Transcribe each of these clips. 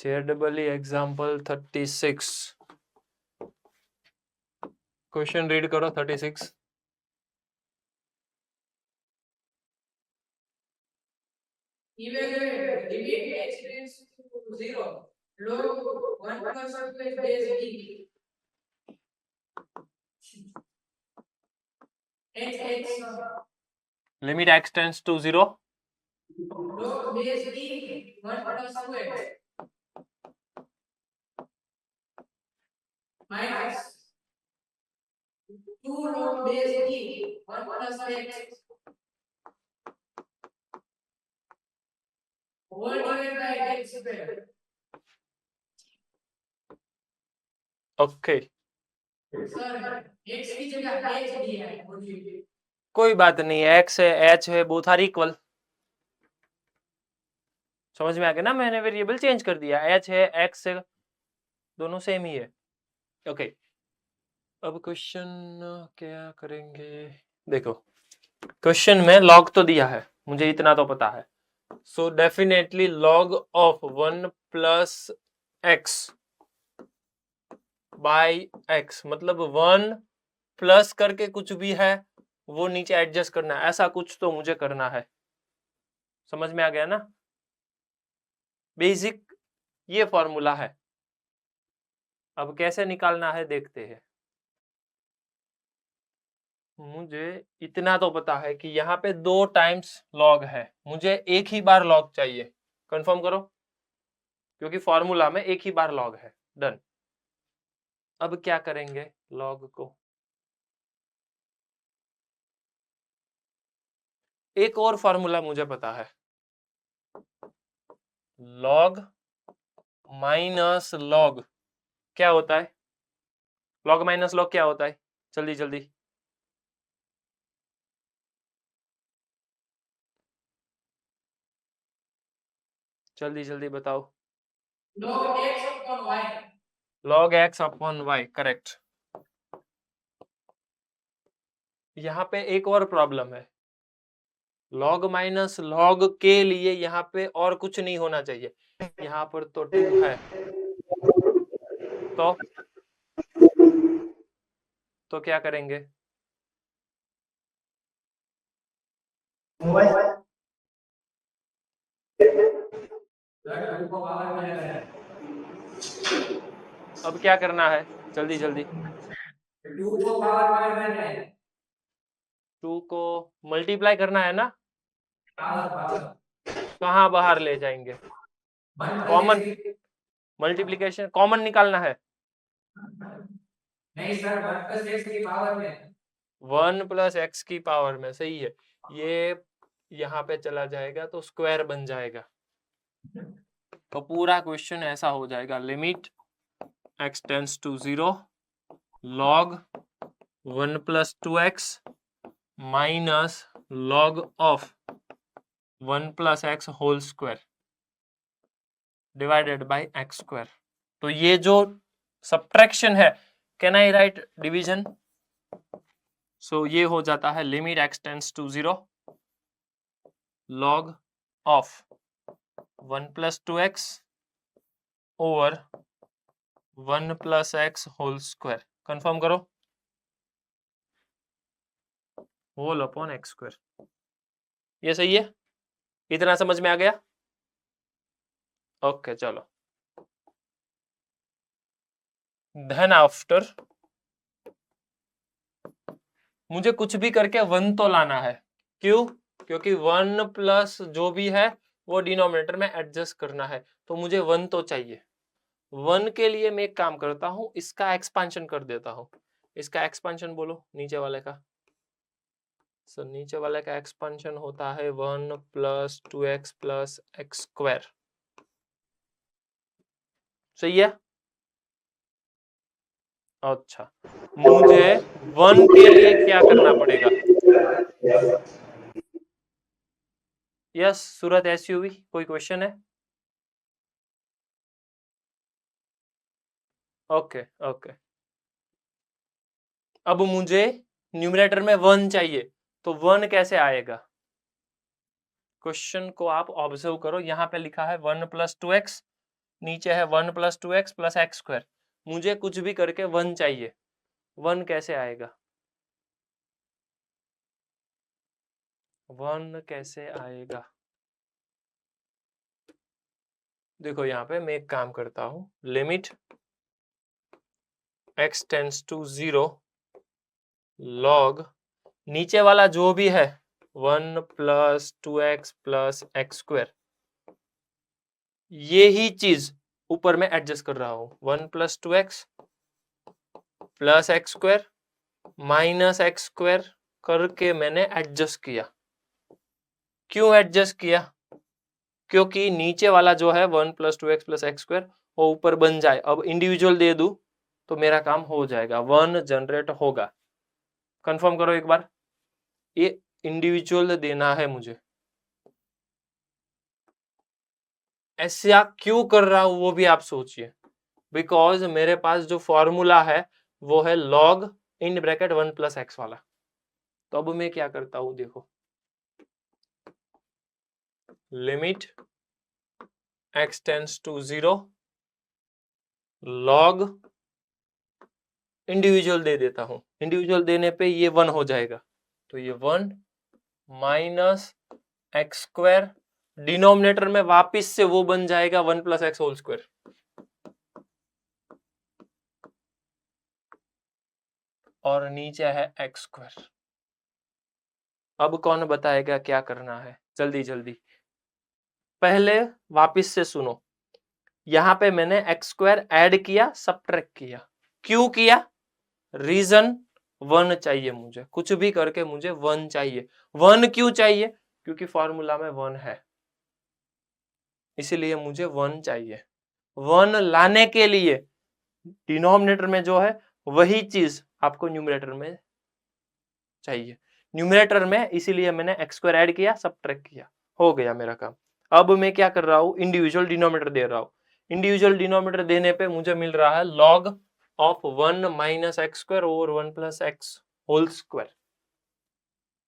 JEE example 36 question read करो 36। Evaluate limit h tends to 0 log 1 plus 2 base b h limit x tends to 0 log base b 1 plus 2x minus 2 log base b 1 plus x whole divided by x square. Okay sir x की जगह h दिया है। कोई बात नहीं, x है h है, both are equal. समझ में आ गया ना, मैंने वेरिएबल चेंज कर दिया, h है x है, दोनों सेम ही है। ओके अब क्वेश्चन क्या करेंगे, देखो क्वेश्चन में लॉग तो दिया है, मुझे इतना तो पता है। So definitely log of 1 plus x by x, मतलब 1 प्लस करके कुछ भी है वो नीचे एडजस्ट करना है, ऐसा कुछ तो मुझे करना है। समझ में आ गया ना, बेसिक ये फॉर्मूला है। अब कैसे निकालना है देखते हैं। मुझे इतना तो पता है कि यहाँ पे 2 टाइम्स लॉग है, मुझे एक ही बार लॉग चाहिए। कंफर्म करो, क्योंकि फॉर्मूला में एक ही बार लॉग है। डन। अब क्या करेंगे लॉग को, एक और फॉर्मूला मुझे पता है, लॉग माइनस लॉग क्या होता है, लॉग माइनस लॉग क्या होता है, जल्दी जल्दी जल्दी जल्दी बताओ। log x upon y log x upon y, correct. यहाँ पे एक और प्रॉब्लम है, लॉग माइनस लॉग के लिए यहाँ पे और कुछ नहीं होना चाहिए, यहाँ पर तो 2 है, तो क्या करेंगे, अब क्या करना है, जल्दी जल्दी। 2 को पावर में है, 2 को मल्टीप्लाई करना है ना, पावर कहाँ बाहर ले जाएंगे, कॉमन मल्टीप्लीकेशन कॉमन निकालना है। नहीं सर 1 प्लस x की पावर में, 1 प्लस एक्स की पावर में, सही है। ये यहाँ पे चला जाएगा तो स्क्वायर बन जाएगा, तो पूरा क्वेश्चन ऐसा हो जाएगा, limit x tends to 0 log 1 plus 2x minus log of 1 plus x whole square divided by x square. तो ये जो सब्ट्रैक्शन है, can I write division, so ये हो जाता है limit x tends to 0 log of 1 plus 2x over 1 plus x whole square. Confirm करो, whole upon x square. ये सही है, इतना समझ में आ गया। ओके चलो, देन आफ्टर मुझे कुछ भी करके 1 तो लाना है, क्यों, क्योंकि 1 प्लस जो भी है वो डिनोमिनेटर में एडजस्ट करना है, तो मुझे 1 तो चाहिए। 1 के लिए मैं एक काम करता हूं, इसका एक्सपांशन कर देता हूं। इसका एक्सपांशन बोलो नीचे वाले का, सो नीचे वाले का एक्सपांशन होता है 1 plus 2x plus x square. सही है। अच्छा, मुझे 1 के लिए क्या करना पड़ेगा, यस सूरत एसयूवी, कोई क्वेश्चन है। ओके ओके, अब मुझे न्यूमरेटर में 1 चाहिए, तो 1 कैसे आएगा, क्वेश्चन को आप ऑब्जर्व करो, यहाँ पे लिखा है 1 प्लस 2x, नीचे है 1 + 2x + x²। मुझे कुछ भी करके 1 चाहिए। 1 कैसे आएगा? 1 कैसे आएगा? देखो यहाँ पे मैं एक काम करता हूँ, limit x tends to 0 log नीचे वाला जो भी है 1 + 2x + x², ये ही चीज ऊपर में एडजस्ट कर रहा हूं। 1 + 2x + x² - x² करके मैंने एडजस्ट किया। क्यों एडजस्ट किया? क्योंकि नीचे वाला जो है 1 + 2x + x² वो ऊपर बन जाए। अब इंडिविजुअल दे दूं तो मेरा काम हो जाएगा, 1 जनरेट होगा। कंफर्म करो एक बार, ये इंडिविजुअल देना है मुझे। ऐसा क्यों कर रहा हूं वो भी आप सोचिए। बिकॉज मेरे पास जो फॉर्मूला है वो है log इन ब्रैकेट 1 + x वाला। तो अब मैं क्या करता हूं, देखो, limit x tends to 0 log individual दे देता हूं। इंडिविजुअल देने पे ये 1 हो जाएगा, तो ये 1 - x², डिनोमिनेटर में वापिस से वो बन जाएगा 1 + x²। और नीचे है x²। अब कौन बताएगा क्या करना है? जल्दी जल्दी, पहले वापिस से सुनो। यहां पे मैंने x² ऐड किया, सबट्रैक्ट किया। क्यों किया? रीजन 1 चाहिए मुझे, कुछ भी करके मुझे 1 चाहिए। 1 क्यों चाहिए? क्योंकि फॉर्मूला में 1 है, इसीलिए मुझे 1 चाहिए। 1 लाने के लिए डिनोमिनेटर में जो है वही चीज आपको न्यूमरेटर में चाहिए। न्यूमरेटर में इसीलिए मैंने x² ऐड किया, सबट्रैक्ट किया, हो गया मेरा काम। अब मैं क्या कर रहा हूं, इंडिविजुअल डिनोमिनेटर दे रहा हूं। इंडिविजुअल डिनोमिनेटर देने पे मुझे मिल रहा है log of 1 - x² over 1 + x²।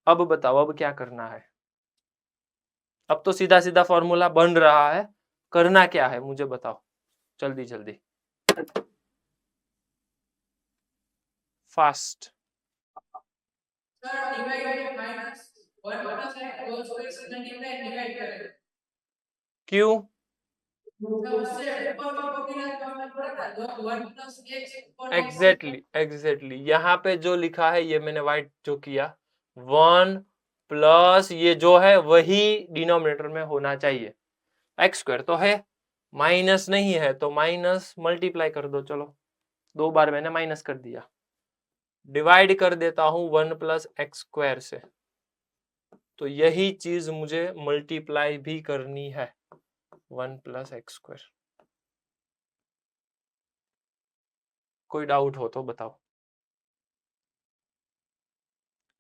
अब बताओ अब क्या करना है? अब तो सीधा सीधा फॉर्मूला बन रहा है, करना क्या है मुझे बताओ जल्दी जल्दी, fast. Sir divide -1 + x whole square से डिवाइड करें। क्यों? उससे ऊपर का कॉम्बिनेशन करना पड़ेगा, तो 1 + x एग्जैक्टली यहाँ पे जो लिखा है ये मैंने वाइट जो किया, 1 प्लस ये जो है वही डिनोमिनेटर में होना चाहिए। x² तो है, माइनस नहीं है तो माइनस मल्टीप्लाई कर दो। चलो 2 बार मैंने माइनस कर दिया, डिवाइड कर देता हूं 1 + x² से, तो यही चीज मुझे मल्टीप्लाई भी करनी है 1 + x²। कोई डाउट हो तो बताओ।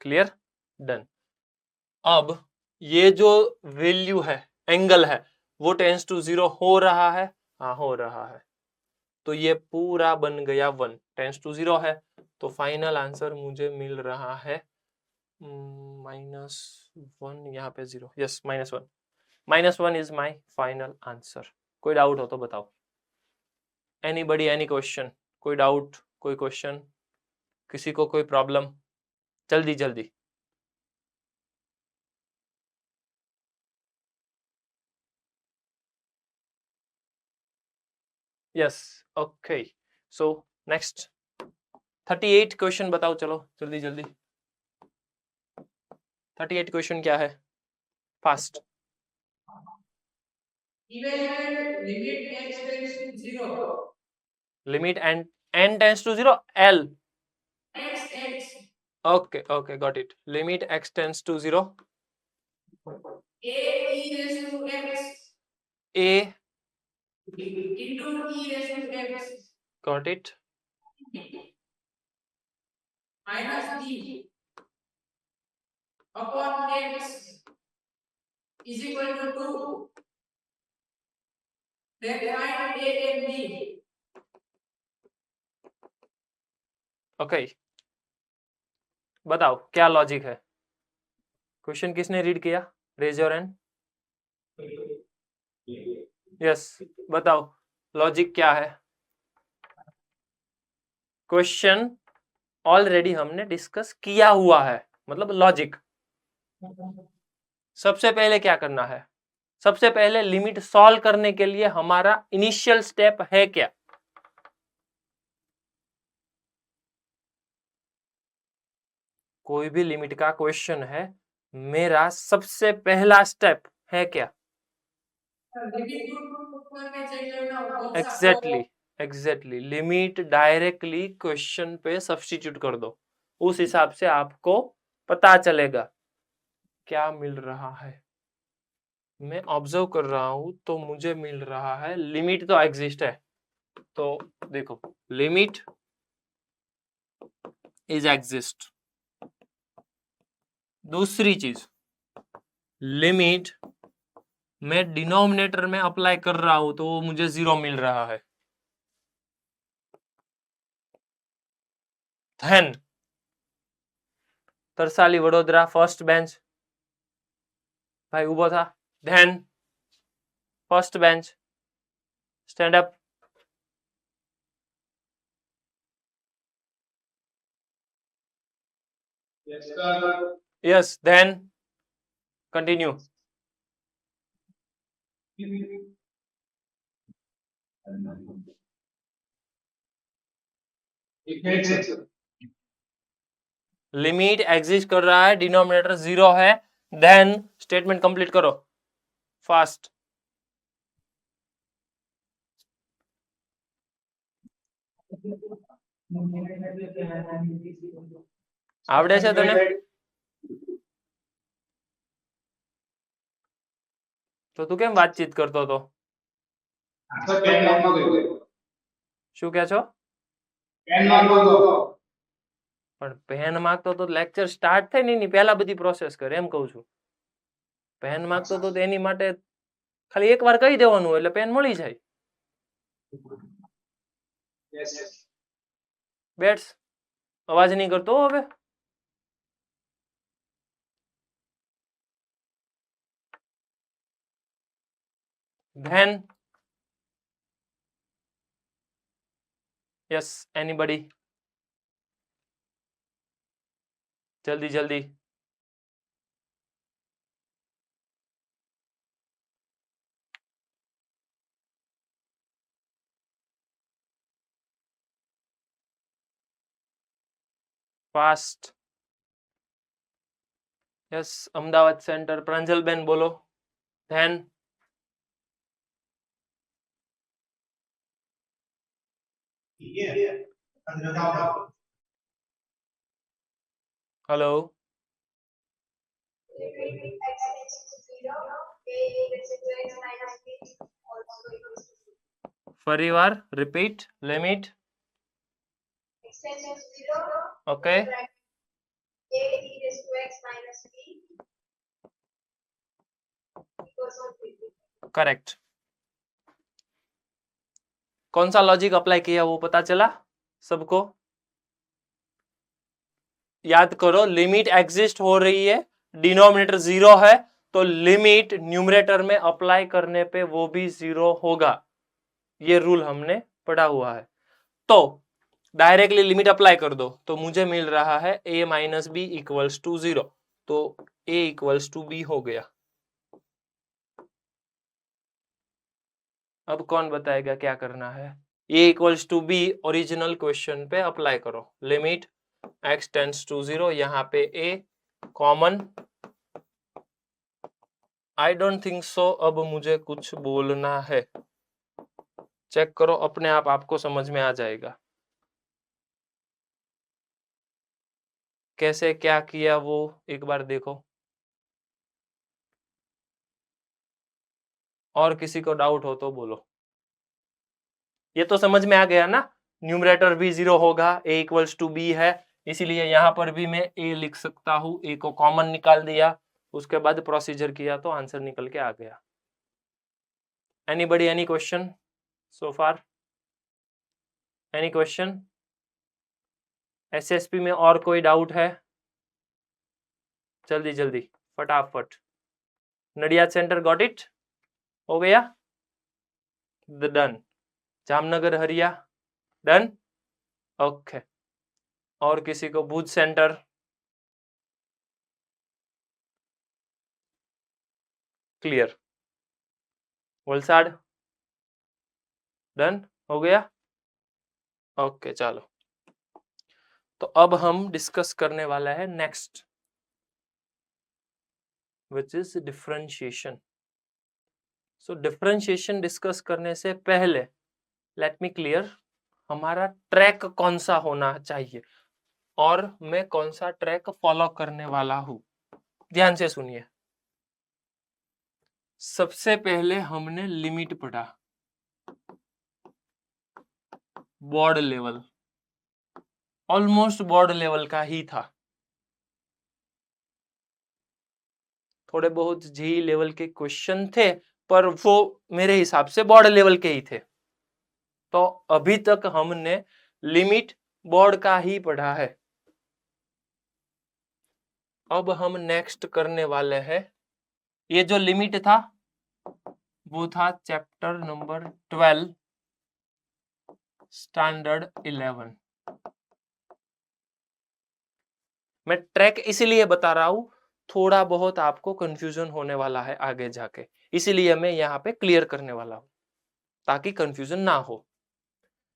क्लियर? डन। अब ये जो वैल्यू है, एंगल है, वो टेंस टू 0 हो रहा है? हाँ हो रहा है, तो ये पूरा बन गया 1, टेंस टू 0 है, तो फाइनल आंसर मुझे मिल रहा है -1, यहाँ पे 0, yes -1। -1 is my final answer. कोई डाउट हो तो बताओ। Anybody, any question? कोई डाउट, कोई क्वेश्चन, किसी को कोई प्रॉब्लम? जल्दी जल्दी। Yes, okay, so next 38 question बताओ, चलो जल्दी जल्दी। 38 क्वेश्चन क्या है? Fast. Evaluate limit x tends to 0 limit n tends to 0 l। x okay okay, got it. Limit x tends to 0 a e raised to x a into e raised to x got it minus d upon x is equal to 2. Then find a and b. Okay, बताओ क्या logic है? Question किसने read किया? Raise your hand. Yes, बताओ logic क्या है? Question already हमने discuss किया हुआ है, मतलब लॉजिक। सबसे पहले क्या करना है? सबसे पहले लिमिट सॉल्व करने के लिए हमारा इनिशियल स्टेप है क्या? कोई भी लिमिट का क्वेश्चन है, मेरा सबसे पहला स्टेप है क्या? एग्जैक्टली लिमिट डायरेक्टली क्वेश्चन पे सब्स्टिट्यूट कर दो, उस हिसाब से आपको पता चलेगा क्या मिल रहा है। मैं ऑब्जर्व कर रहा हूं तो मुझे मिल रहा है लिमिट तो एग्जिस्ट है, तो देखो लिमिट इज एग्जिस्ट। दूसरी चीज, लिमिट मैं डिनोमिनेटर में अप्लाई कर रहा हूं तो मुझे 0 मिल रहा है। धन तरसाली वडोदरा फर्स्ट बेंच, भाई उभो था। धन first bench, stand up. Yes, then continue. Limit exist कर रहा है, डिनोमिनेटर 0 है, देन स्टेटमेंट कंप्लीट करो फास्ट। आवड़े छे तने? तो तू केम बातचीत करतो तो? શું કહે છો? પણ પેન માંગતો તો લેક્ચર સ્ટાર્ટ થાય ને એની પહેલા બધી પ્રોસેસ કરે, એમ કહું છું. પેન માંગતો તો એની માટે ખાલી એકવાર કહી દેવાનું એટલે પેન મળી જાય. બેટ્સ અવાજ નહીં કરતો હવે. ધેન यस एनीबडी, जल्दी जल्दी. फास्ट. यस अमदावाद सेंटर प्रांजलबेन बोलो. धैन हेलो. फरी वार रिपीट. Limit okay. करेक्ट. कौन सा लॉजिक अप्लाई किया वो पता चला सबको? याद करो, लिमिट एग्जिस्ट हो रही है, डिनोमिनेटर 0 है, तो लिमिट न्यूमरेटर में अप्लाई करने पे वो भी 0 होगा। ये रूल हमने पढ़ा हुआ है। तो डायरेक्टली लिमिट अप्लाई कर दो तो मुझे मिल रहा है a minus b equals to 0, तो a इक्वल्स टू बी हो गया। अब कौन बताएगा क्या करना है? a equals to b original question पे अप्लाई करो। लिमिट x टेंड्स टू 0, यहाँ पे a common. I don't think so अब मुझे कुछ बोलना है, चेक करो अपने आप, आपको समझ में आ जाएगा कैसे क्या किया वो एक बार देखो। और किसी को डाउट हो तो बोलो। ये तो समझ में आ गया ना, न्यूमरेटर भी 0 होगा, a इक्वल्स टू बी है, इसीलिए यहां पर भी मैं a लिख सकता हूं। a को कॉमन निकाल दिया, उसके बाद प्रोसीजर किया तो आंसर निकल के आ गया। Anybody any question so far? Any question? SSP में और कोई डाउट है? जल्दी जल्दी फटाफट। Nadiad center got it? हो गया? The done. जामनगर हरिया, डन, ओके। और किसी को भुज सेंटर, क्लियर, वलसाड, डन हो गया, ओके। चलो, तो अब हम डिस्कस करने वाला है next, which is differentiation. So differentiation discuss करने से पहले लेट मी क्लियर हमारा ट्रैक कौन सा होना चाहिए और मैं कौन सा ट्रैक फॉलो करने वाला हूं। ध्यान से सुनिए। सबसे पहले हमने लिमिट पढ़ा, board level, almost board level का ही था, थोड़े बहुत जी लेवल के क्वेश्चन थे पर वो मेरे हिसाब से बोर्ड लेवल के ही थे। तो अभी तक हमने लिमिट बोर्ड का ही पढ़ा है। अब हम नेक्स्ट करने वाले हैं, ये जो लिमिट था वो था चैप्टर नंबर 12 स्टैंडर्ड 11। मैं ट्रैक इसीलिए बता रहा हूं, थोड़ा बहुत आपको कंफ्यूजन होने वाला है आगे जाके, इसीलिए मैं यहाँ पे क्लियर करने वाला हूं ताकि कंफ्यूजन ना हो।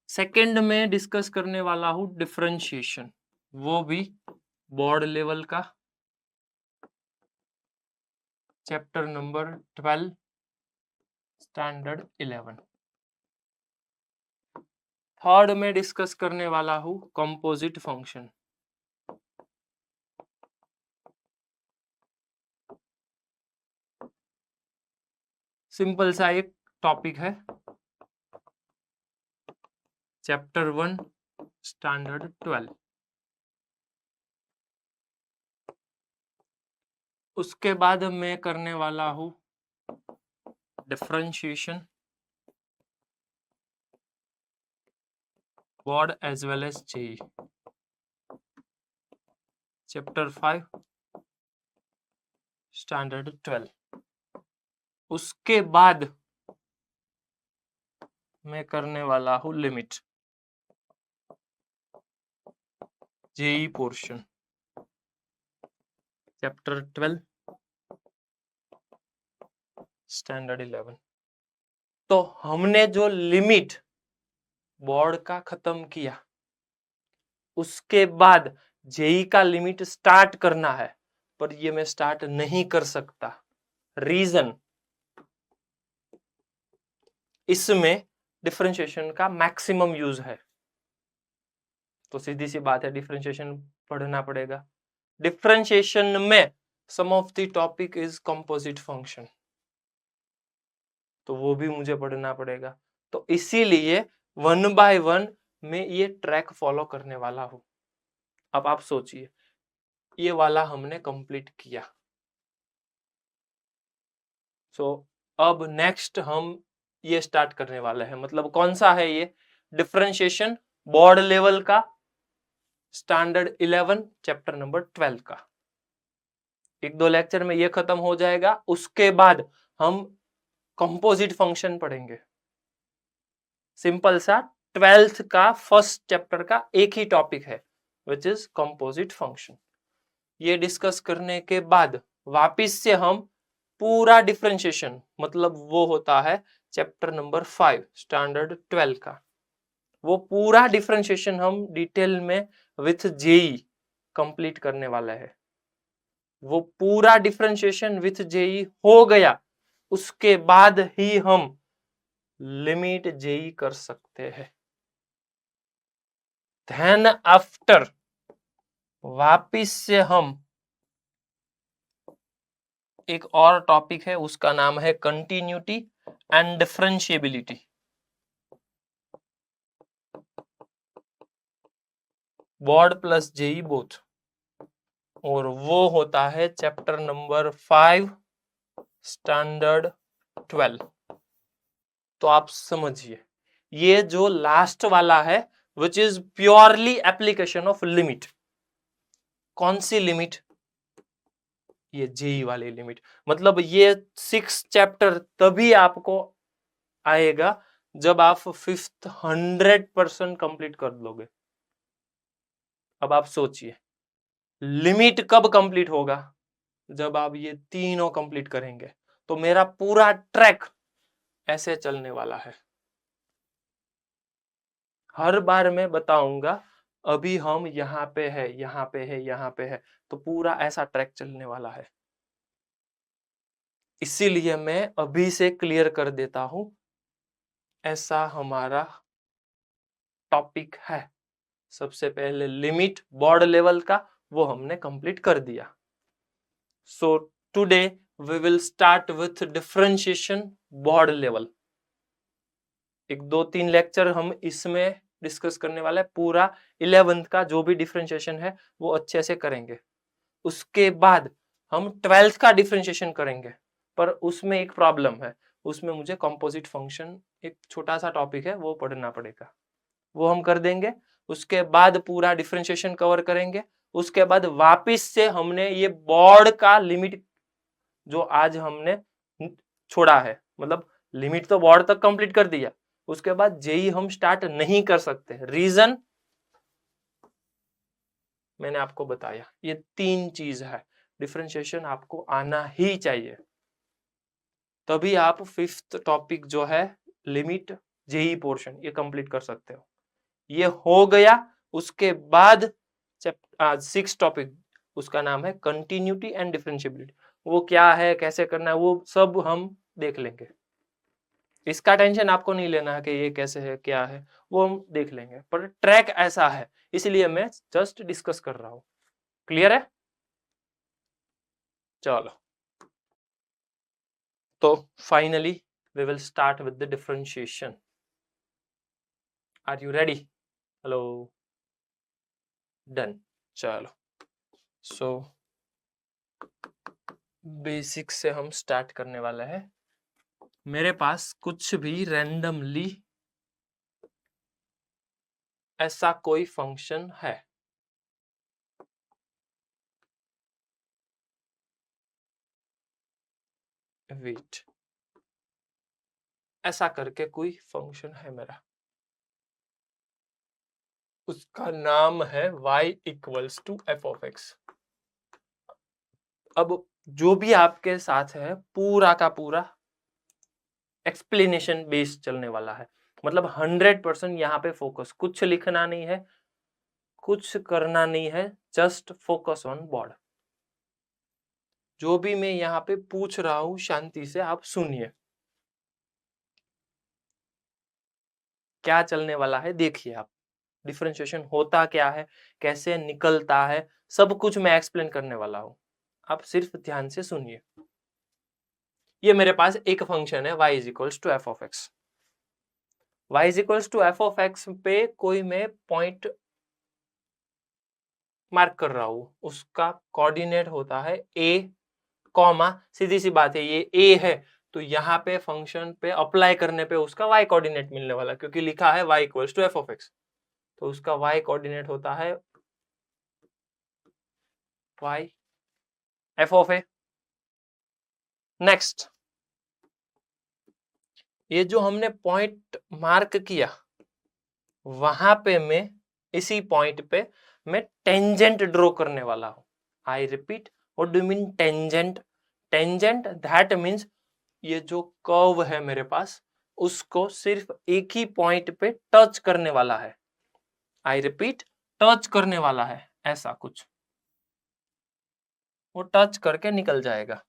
सेकंड में डिस्कस करने वाला हूं डिफरेंशिएशन, वो भी बोर्ड लेवल का, चैप्टर नंबर 12 स्टैंडर्ड 11। थर्ड में डिस्कस करने वाला हूं कंपोजिट फंक्शन, सिंपल सा एक टॉपिक है, चैप्टर 1 स्टैंडर्ड 12। उसके बाद मैं करने वाला हूं differentiation, board as well as JEE, chapter 5 standard 12। उसके बाद मैं करने वाला हूं limit, JEE portion, chapter 12 standard 11। तो हमने जो लिमिट बोर्ड का खत्म किया, उसके बाद जेई का लिमिट स्टार्ट करना है, पर ये मैं स्टार्ट नहीं कर सकता। रीजन, इसमें डिफरेंशिएशन का मैक्सिमम यूज है, तो सीधी सी बात है डिफरेंशिएशन पढ़ना पड़ेगा। डिफरेंशिएशन में some of the topic is composite function, तो वो भी मुझे पढ़ना पड़ेगा। तो इसीलिए 1 बाय 1 में ये ट्रैक फॉलो करने वाला हूं। अब आप सोचिए, ये वाला हमने कंप्लीट किया, सो अब नेक्स्ट हम ये स्टार्ट करने वाले हैं। मतलब कौन सा है ये, डिफरेंशिएशन बोर्ड लेवल का, स्टैंडर्ड 11 चैप्टर नंबर 12 का। 1-2 लेक्चर में ये खत्म हो जाएगा, उसके बाद हम कंपोजिट फंक्शन पढ़ेंगे। सिंपल सा 12th का फर्स्ट चैप्टर का एक ही टॉपिक है, विच इज कंपोजिट फंक्शन। ये डिस्कस करने के बाद वापिस से हम पूरा डिफरेंशिएशन, मतलब वो होता है चैप्टर नंबर 5 स्टैंडर्ड 12 का, वो पूरा डिफरेंशिएशन हम डिटेल में विथ जेई कंप्लीट करने वाला है। वो पूरा डिफरेंशिएशन विथ जेई हो गया, उसके बाद ही हम लिमिट जेई कर सकते हैं। देन आफ्टर वापिस से हम एक और टॉपिक है, उसका नाम है continuity and differentiability. Board plus JEE both, और वो होता है चैप्टर नंबर 5 स्टैंडर्ड 12। तो आप समझिए, ये जो लास्ट वाला है which is purely application of limit. कौन सी लिमिट, ये जेई वाली लिमिट। मतलब ये 6 चैप्टर तभी आपको आएगा जब आप 5th 100% कंप्लीट कर लोगे। अब आप सोचिए लिमिट कब कंप्लीट होगा? जब आप ये तीनों कंप्लीट करेंगे। तो मेरा पूरा ट्रैक ऐसे चलने वाला है। हर बार मैं बताऊंगा अभी हम यहाँ पे है, यहाँ पे है, यहाँ पे है, तो पूरा ऐसा ट्रैक चलने वाला है। इसीलिए मैं अभी से क्लियर कर देता हूं, ऐसा हमारा टॉपिक है। सबसे पहले लिमिट बोर्ड लेवल का वो हमने कंप्लीट कर दिया। So today we will start with differentiation board level. एक 2-3 लेक्चर हम इसमें डिस्कस करने वाला है। पूरा 11th का जो भी डिफरेंशिएशन है वो अच्छे से करेंगे। उसके बाद हम 12th का डिफरेंशिएशन करेंगे, पर उसमें एक प्रॉब्लम है। उसमें मुझे कंपोजिट फंक्शन एक छोटा सा टॉपिक है वो पढ़ना पड़ेगा, वो हम कर देंगे। उसके बाद पूरा डिफरेंशिएशन कवर करेंगे। उसके बाद वापस से हमने ये बोर्ड का लिमिट जो आज हमने छोड़ा है, मतलब लिमिट तो बोर्ड तक कंप्लीट कर दिया, उसके बाद जेई हम स्टार्ट नहीं कर सकते। रीजन मैंने आपको बताया, ये 3 चीज है। डिफरेंशिएशन आपको आना ही चाहिए, तभी आप 5th टॉपिक जो है लिमिट जेई पोर्शन ये कंप्लीट कर सकते हो। ये हो गया। उसके बाद 6th टॉपिक, उसका नाम है कंटिन्यूटी एंड डिफरेंशिएबिलिटी। वो क्या है, कैसे करना है, वो सब हम देख लेंगे। इसका टेंशन आपको नहीं लेना है कि ये कैसे है क्या है, वो हम देख लेंगे, पर ट्रैक ऐसा है, इसलिए मैं जस्ट डिस्कस कर रहा हूं। क्लियर है? चलो, तो finally we will start with the differentiation. Are you ready? Hello, done. चलो, सो बेसिक से हम स्टार्ट करने वाला है। मेरे पास कुछ भी रैंडमली ऐसा कोई फंक्शन है, वेट, ऐसा करके कोई फंक्शन है मेरा, उसका नाम है y equals to f of x. अब जो भी आपके साथ है पूरा का पूरा एक्सप्लेनेशन बेस्ड चलने वाला है, मतलब 100% यहाँ पे फोकस, कुछ लिखना नहीं है, कुछ करना नहीं है, जस्ट फोकस ऑन बोर्ड। जो भी मैं यहाँ पे पूछ रहा हूं शांति से आप सुनिए, क्या चलने वाला है देखिए आप। डिफरेंशिएशन होता क्या है, कैसे निकलता है, सब कुछ मैं एक्सप्लेन करने वाला हूं, आप सिर्फ ध्यान से सुनिए। ये मेरे पास एक फंक्शन है y is equals to f of x. y is equals to f of x पे कोई मैं पॉइंट मार्क कर रहा हूं, उसका कोऑर्डिनेट होता है a कॉमा, सीधी सी बात है ये a है, तो यहाँ पे फंक्शन पे अप्लाई करने पे उसका y कोऑर्डिनेट मिलने वाला, क्योंकि लिखा है y equals to f of x, तो उसका y कोऑर्डिनेट होता है y f of a. Next, ये जो हमने पॉइंट मार्क किया, वहां पे मैं इसी पॉइंट पे मैं टेंजेंट ड्रॉ करने वाला हूं। I repeat, what do mean tangent? Tangent that means ये जो कर्व है मेरे पास, उसको सिर्फ एक ही पॉइंट पे टच करने वाला है। आई रिपीट, टच करने वाला है, ऐसा कुछ, वो टच करके निकल जाएगा।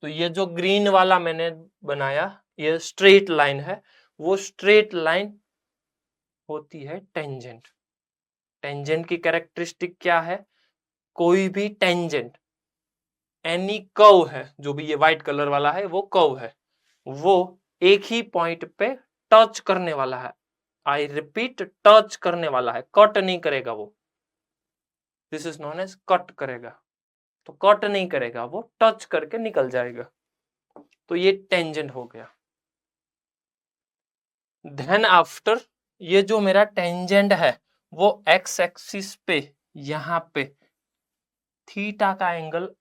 तो ये जो ग्रीन वाला मैंने बनाया, ये स्ट्रेट लाइन है, वो स्ट्रेट लाइन होती है टेंजेंट। टेंजेंट की कैरेक्टरिस्टिक क्या है? कोई भी टेंजेंट, एनी कर्व है, जो भी ये व्हाइट कलर वाला है वो कर्व है, वो एक ही पॉइंट पे टच करने वाला है। आई रिपीट, टच करने वाला है, कट नहीं करेगा वो। This is known as cut करेगा, तो कट नहीं करेगा, वो टच करके निकल जाएगा। तो ये टेंजेंट हो गया। देन आफ्टर, ये जो मेरा टेंजेंट है वो एक्स एक्सिस पे यहाँ पे थीटा का एंगल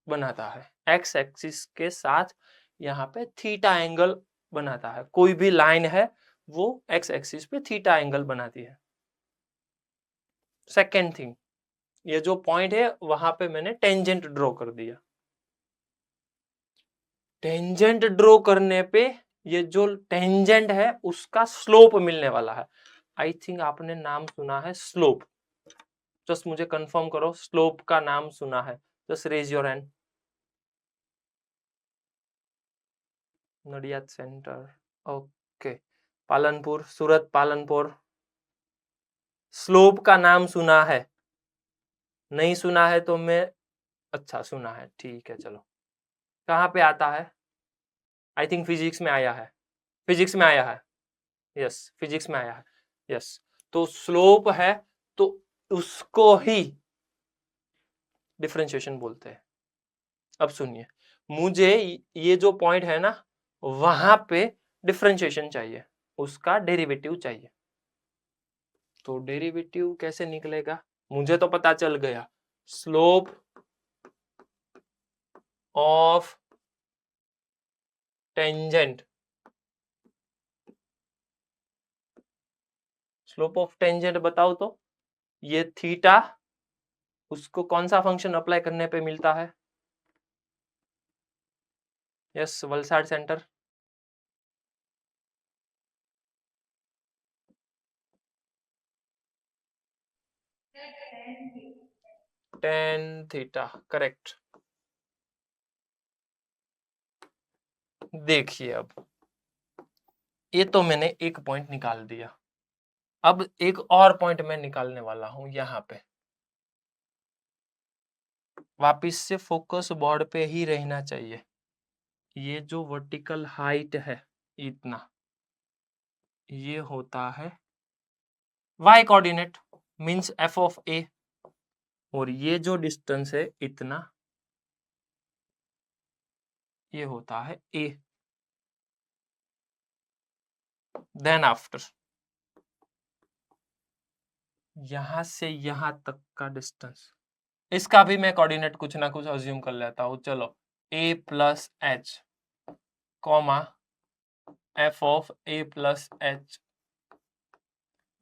बनाता है, एक्स एक्सिस के साथ यहाँ पे थीटा एंगल बनाता है, कोई भी लाइन है वो एक्स एक्सिस पे थीटा एंगल बनाती है। सेकेंड थिंग, ये जो पॉइंट है वहां पे मैंने टेंजेंट ड्रॉ कर दिया। टेंजेंट ड्रॉ करने पे ये जो टेंजेंट है उसका स्लोप मिलने वाला है। आई थिंक आपने नाम सुना है स्लोप। जस्ट मुझे कंफर्म करो, स्लोप का नाम सुना है? Just raise your hand. Nadiad centre, okay. Palanpur, Surat Palanpur, slope का नाम सुना है? नहीं सुना है तो मैं, अच्छा सुना है, ठीक है चलो। कहाँ पे आता है? आई थिंक फिजिक्स में आया है, फिजिक्स में आया है, यस फिजिक्स में आया है, यस। तो स्लोप है तो उसको ही डिफरेंशिएशन बोलते हैं। अब सुनिए, मुझे ये जो पॉइंट है ना वहां पे डिफरेंशिएशन चाहिए, उसका डेरिवेटिव चाहिए। तो डेरिवेटिव कैसे निकलेगा? मुझे तो पता चल गया, slope of tangent, slope of tangent बताओ तो, ये थीटा, उसको कौन सा फंक्शन अप्लाई करने पे मिलता है? Yes, Valsad centre. Tan theta, correct. देखिए अब ये तो मैंने एक पॉइंट निकाल दिया, अब एक और पॉइंट मैं निकालने वाला हूं यहां पे। वापिस से फोकस बोर्ड पे ही रहना चाहिए। ये जो वर्टिकल हाइट है इतना, ये होता है y coordinate, means f of a, और ये जो डिस्टेंस है इतना, ये होता है a। देन आफ्टर यहां से यहां तक का डिस्टेंस, इसका भी मैं कोऑर्डिनेट कुछ ना कुछ अज्यूम कर लेता हूं। चलो, a plus H comma f of a plus H,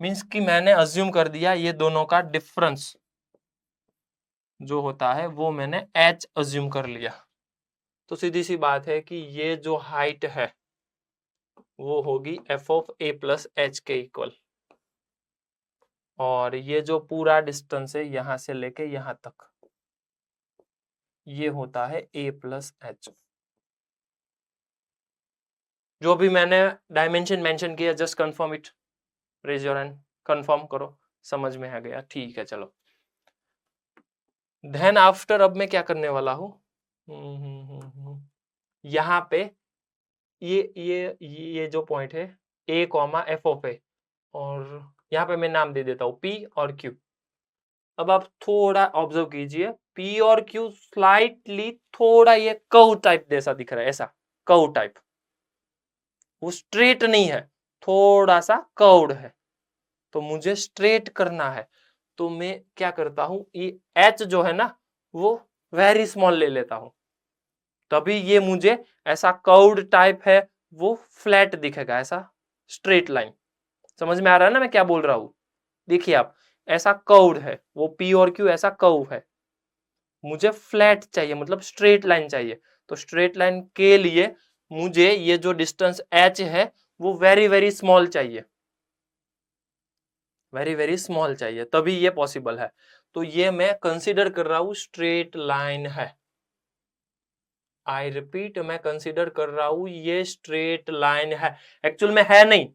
means कि मैंने अज्यूम कर दिया ये दोनों का डिफरेंस जो होता है वो मैंने h अज्यूम कर लिया। तो सीधी सी बात है कि ये जो हाइट है वो होगी f of a plus H के इक्वल, और ये जो पूरा डिस्टेंस है यहां से लेके यहां तक, ये होता है a प्लस एच। जो भी मैंने डायमेंशन मेंशन किया, just confirm it, raise your hand, confirm करो, समझ में आ गया? ठीक है चलो। देन आफ्टर अब मैं क्या करने वाला हूं, यहाँ पे ये जो पॉइंट है a कॉमा एफ ऑफ ए, और यहाँ पे मैं नाम दे देता हूँ p और q। अब आप थोड़ा ऑब्जर्व कीजिए, p और q स्लाइटली थोड़ा ये कर्व टाइप जैसा दिख रहा है, ऐसा कर्व टाइप, वो स्ट्रेट नहीं है, थोड़ा सा कर्व्ड है। तो मुझे स्ट्रेट करना है, तो मैं क्या करता हूं, ये h जो है ना वो वेरी स्मॉल ले लेता हूं, तभी ये मुझे ऐसा कर्व्ड टाइप है, वो फ्लैट दिखेगा, ऐसा स्ट्रेट लाइन। समझ में आ रहा है ना मैं क्या बोल रहा हूं? देखिए आप, ऐसा कर्व्ड है वो p और q, ऐसा कर्व है, मुझे फ्लैट चाहिए, मतलब स्ट्रेट लाइन चाहिए। तो स्ट्रेट लाइन के लिए मुझे ये जो डिस्टेंस h है वो वेरी वेरी स्मॉल चाहिए, वेरी वेरी स्मॉल चाहिए, तभी ये पॉसिबल है। तो ये मैं कंसीडर कर रहा हूं स्ट्रेट लाइन है। आई रिपीट, मैं कंसीडर कर रहा हूं ये स्ट्रेट लाइन है। एक्चुअल में है नहीं,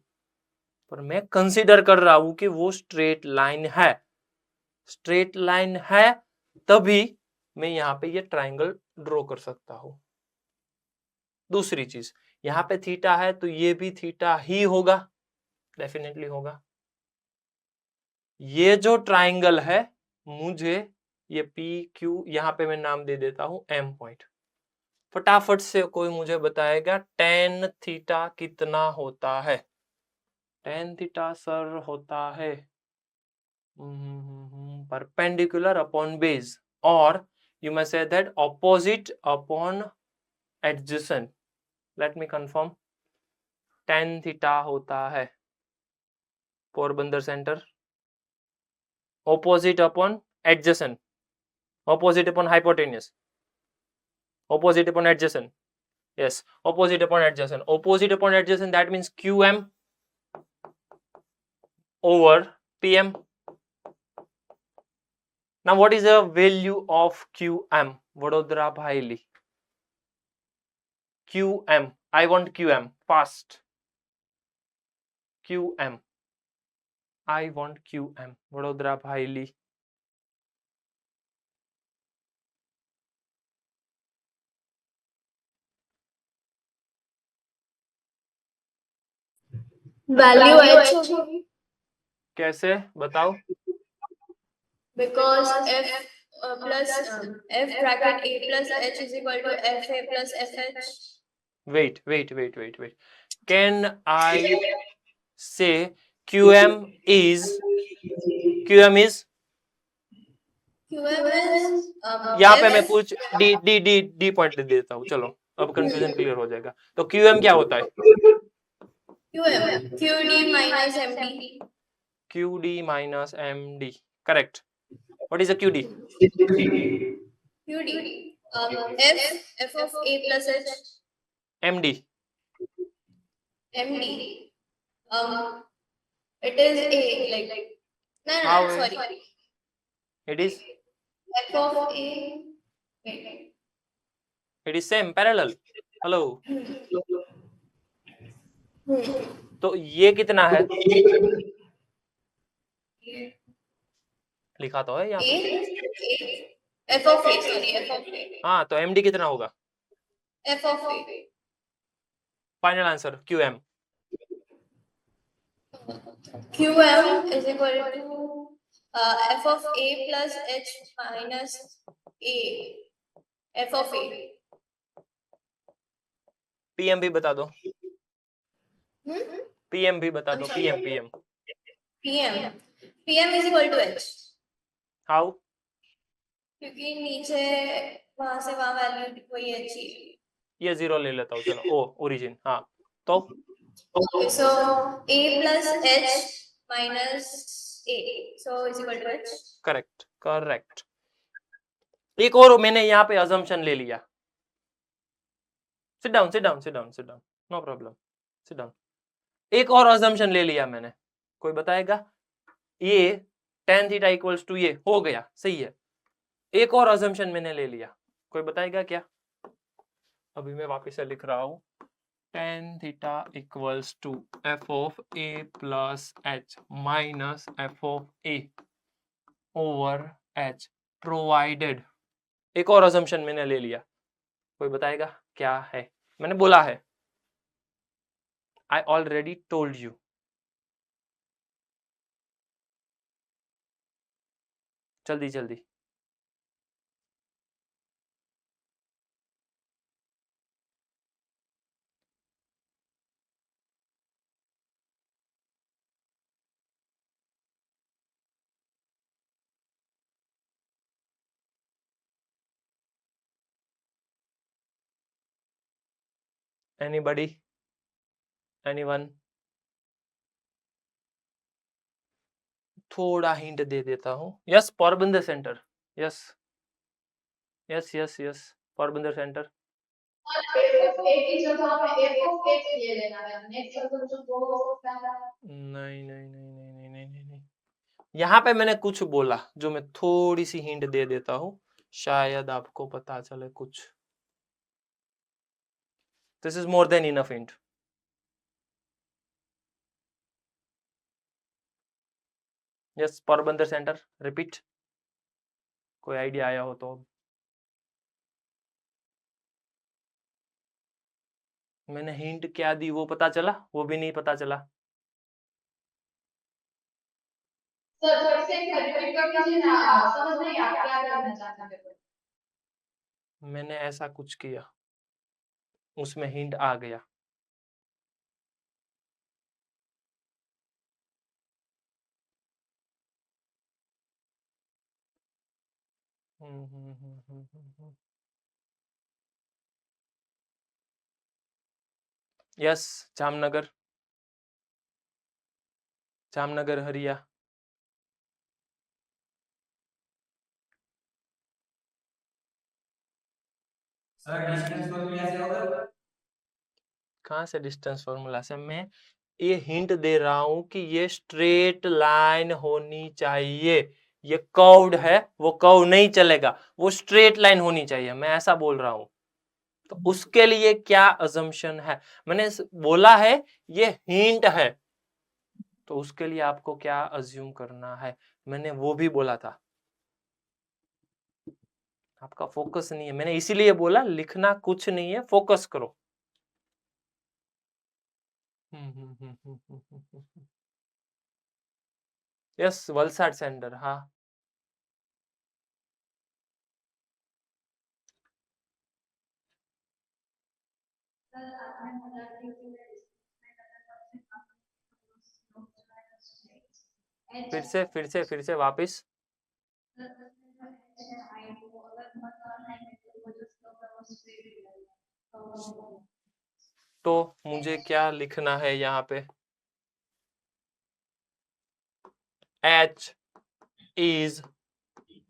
पर मैं कंसीडर कर रहा हूं कि वो स्ट्रेट लाइन है। स्ट्रेट लाइन है तभी मैं यहाँ पे ये ट्राइंगल ड्रॉ कर सकता हूं। दूसरी चीज, यहाँ पे थीटा है तो ये भी थीटा ही होगा, डेफिनेटली होगा। ये जो ट्राइंगल है, मुझे ये पी क्यू, यहाँ पे मैं नाम दे देता हूं एम पॉइंट। फटाफट से कोई मुझे बताएगा टेन थीटा कितना होता है? टेन थीटा सर होता है परपेंडिकुलर अपॉन बेस, और you may say that opposite upon adjacent. Let me confirm. tan theta होता है Porbandar centre, opposite upon adjacent, opposite upon hypotenuse, opposite upon adjacent. Yes, opposite upon adjacent. Opposite upon adjacent, that means QM over PM. Now what is the value of QM? Vadodara Bhaili. QM. I want QM. Fast. QM. I want QM. Vadodara Bhaili. Value h होगी कैसे बताओ? because f plus f bracket a plus h is equal to fa plus fh. Wait. Can I say QM is qm is यहाँ पे मैं कुछ D point दे देता हूँ. चलो अब कंफ्यूजन क्लियर हो जाएगा. तो QM क्या होता है? qm qd minus md. QD minus MD. Correct. What is a QD? qd f of a plus h. MD. md it is a like no How sorry it is? f of a wait. It is same parallel. Hello. तो ये कितना है? लिखा तो है यहाँ पे. f of a sorry f of a. हाँ तो MD कितना होगा? f of a. Final answer QM. qm is equal to f of a plus h minus a. f of a. PM भी बता दो. PM भी बता दो. PM. pm is equal to h. How? क्योंकि नीचे वहां से वहां वैल्यू वही h ही. ये 0 ले लेता हूँ. चलो ओ ओरिजिन. हाँ तो so a plus h minus a so is equal to h. Correct. एक और मैंने यहाँ पे अजम्पशन ले लिया. Sit down. No problem. Sit down. एक और अजम्पशन ले लिया मैंने. कोई बताएगा? ये tan थीटा इक्वल्स टू ये हो गया. सही है. एक और अजम्पशन मैंने ले लिया. कोई बताएगा क्या? अभी मैं वापस से लिख रहा हूं. tan theta equals to f of a plus h minus f of a over h provided. एक और अजम्पशन मैंने ले लिया. कोई बताएगा क्या है? मैंने बोला है. I already told you. जल्दी. Anybody? Anyone? थोड़ा हिंट दे देता हूँ. Yes Porbandar centre. Yes Porbandar centre. नहीं. यहाँ पे मैंने कुछ बोला जो मैं थोड़ी सी हिंट दे देता हूँ. शायद आपको पता चले कुछ. This is more than enough hint. Yes Porbandar centre. Repeat. कोई आइडिया आया हो तो. मैंने हिंट क्या दी वो पता चला? वो भी नहीं पता चला. मैंने ऐसा कुछ किया उसमें हिंट आ गया. यस जामनगर. जामनगर हरिया। सर डिस्टेंस फॉर्मूला से होगा? कहाँ से डिस्टेंस फॉर्मूला से? मैं ये हिंट दे रहा हूं कि ये स्ट्रेट लाइन होनी चाहिए। ये कर्व्ड है, वो कर्व नहीं चलेगा, वो स्ट्रेट लाइन होनी चाहिए, मैं ऐसा बोल रहा हूं। तो उसके लिए क्या अजम्पशन है? मैंने बोला है ये हिंट है, तो उसके लिए आपको क्या अज्यूम करना है, मैंने वो भी बोला था। आपका फोकस नहीं है, मैंने इसीलिए बोला लिखना कुछ नहीं है, फोकस करो। यस, वलसाड सेंटर, हाँ। फिर से वापिस। तो मुझे क्या लिखना है यहाँ पे? H is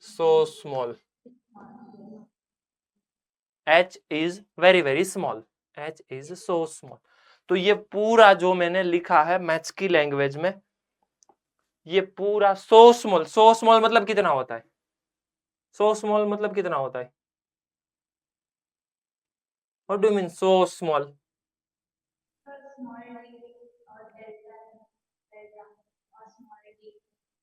so small. H is very small. H is so small. तो ये पूरा जो मैंने लिखा है मैथ्स की लैंग्वेज में, ये पूरा so small मतलब कितना होता है? so small मतलब कितना होता है? What do you mean so small?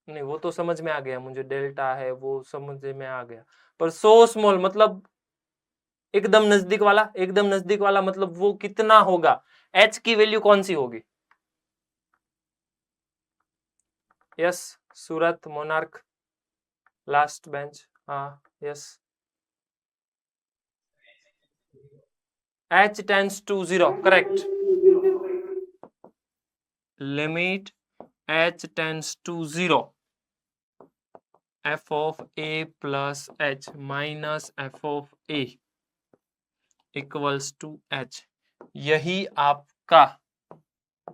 नहीं, वो तो समझ में आ गया मुझे, डेल्टा है वो समझ में आ गया, पर सो स्मॉल मतलब एकदम नजदीक वाला। एकदम नजदीक वाला मतलब वो कितना होगा? एच की वैल्यू कौन सी होगी? यस, सूरत मोनार्क लास्ट बेंच, हाँ yes. h tends to 0, correct. Limit h tends to 0, f of a plus h minus f of a equals to h। यही आपका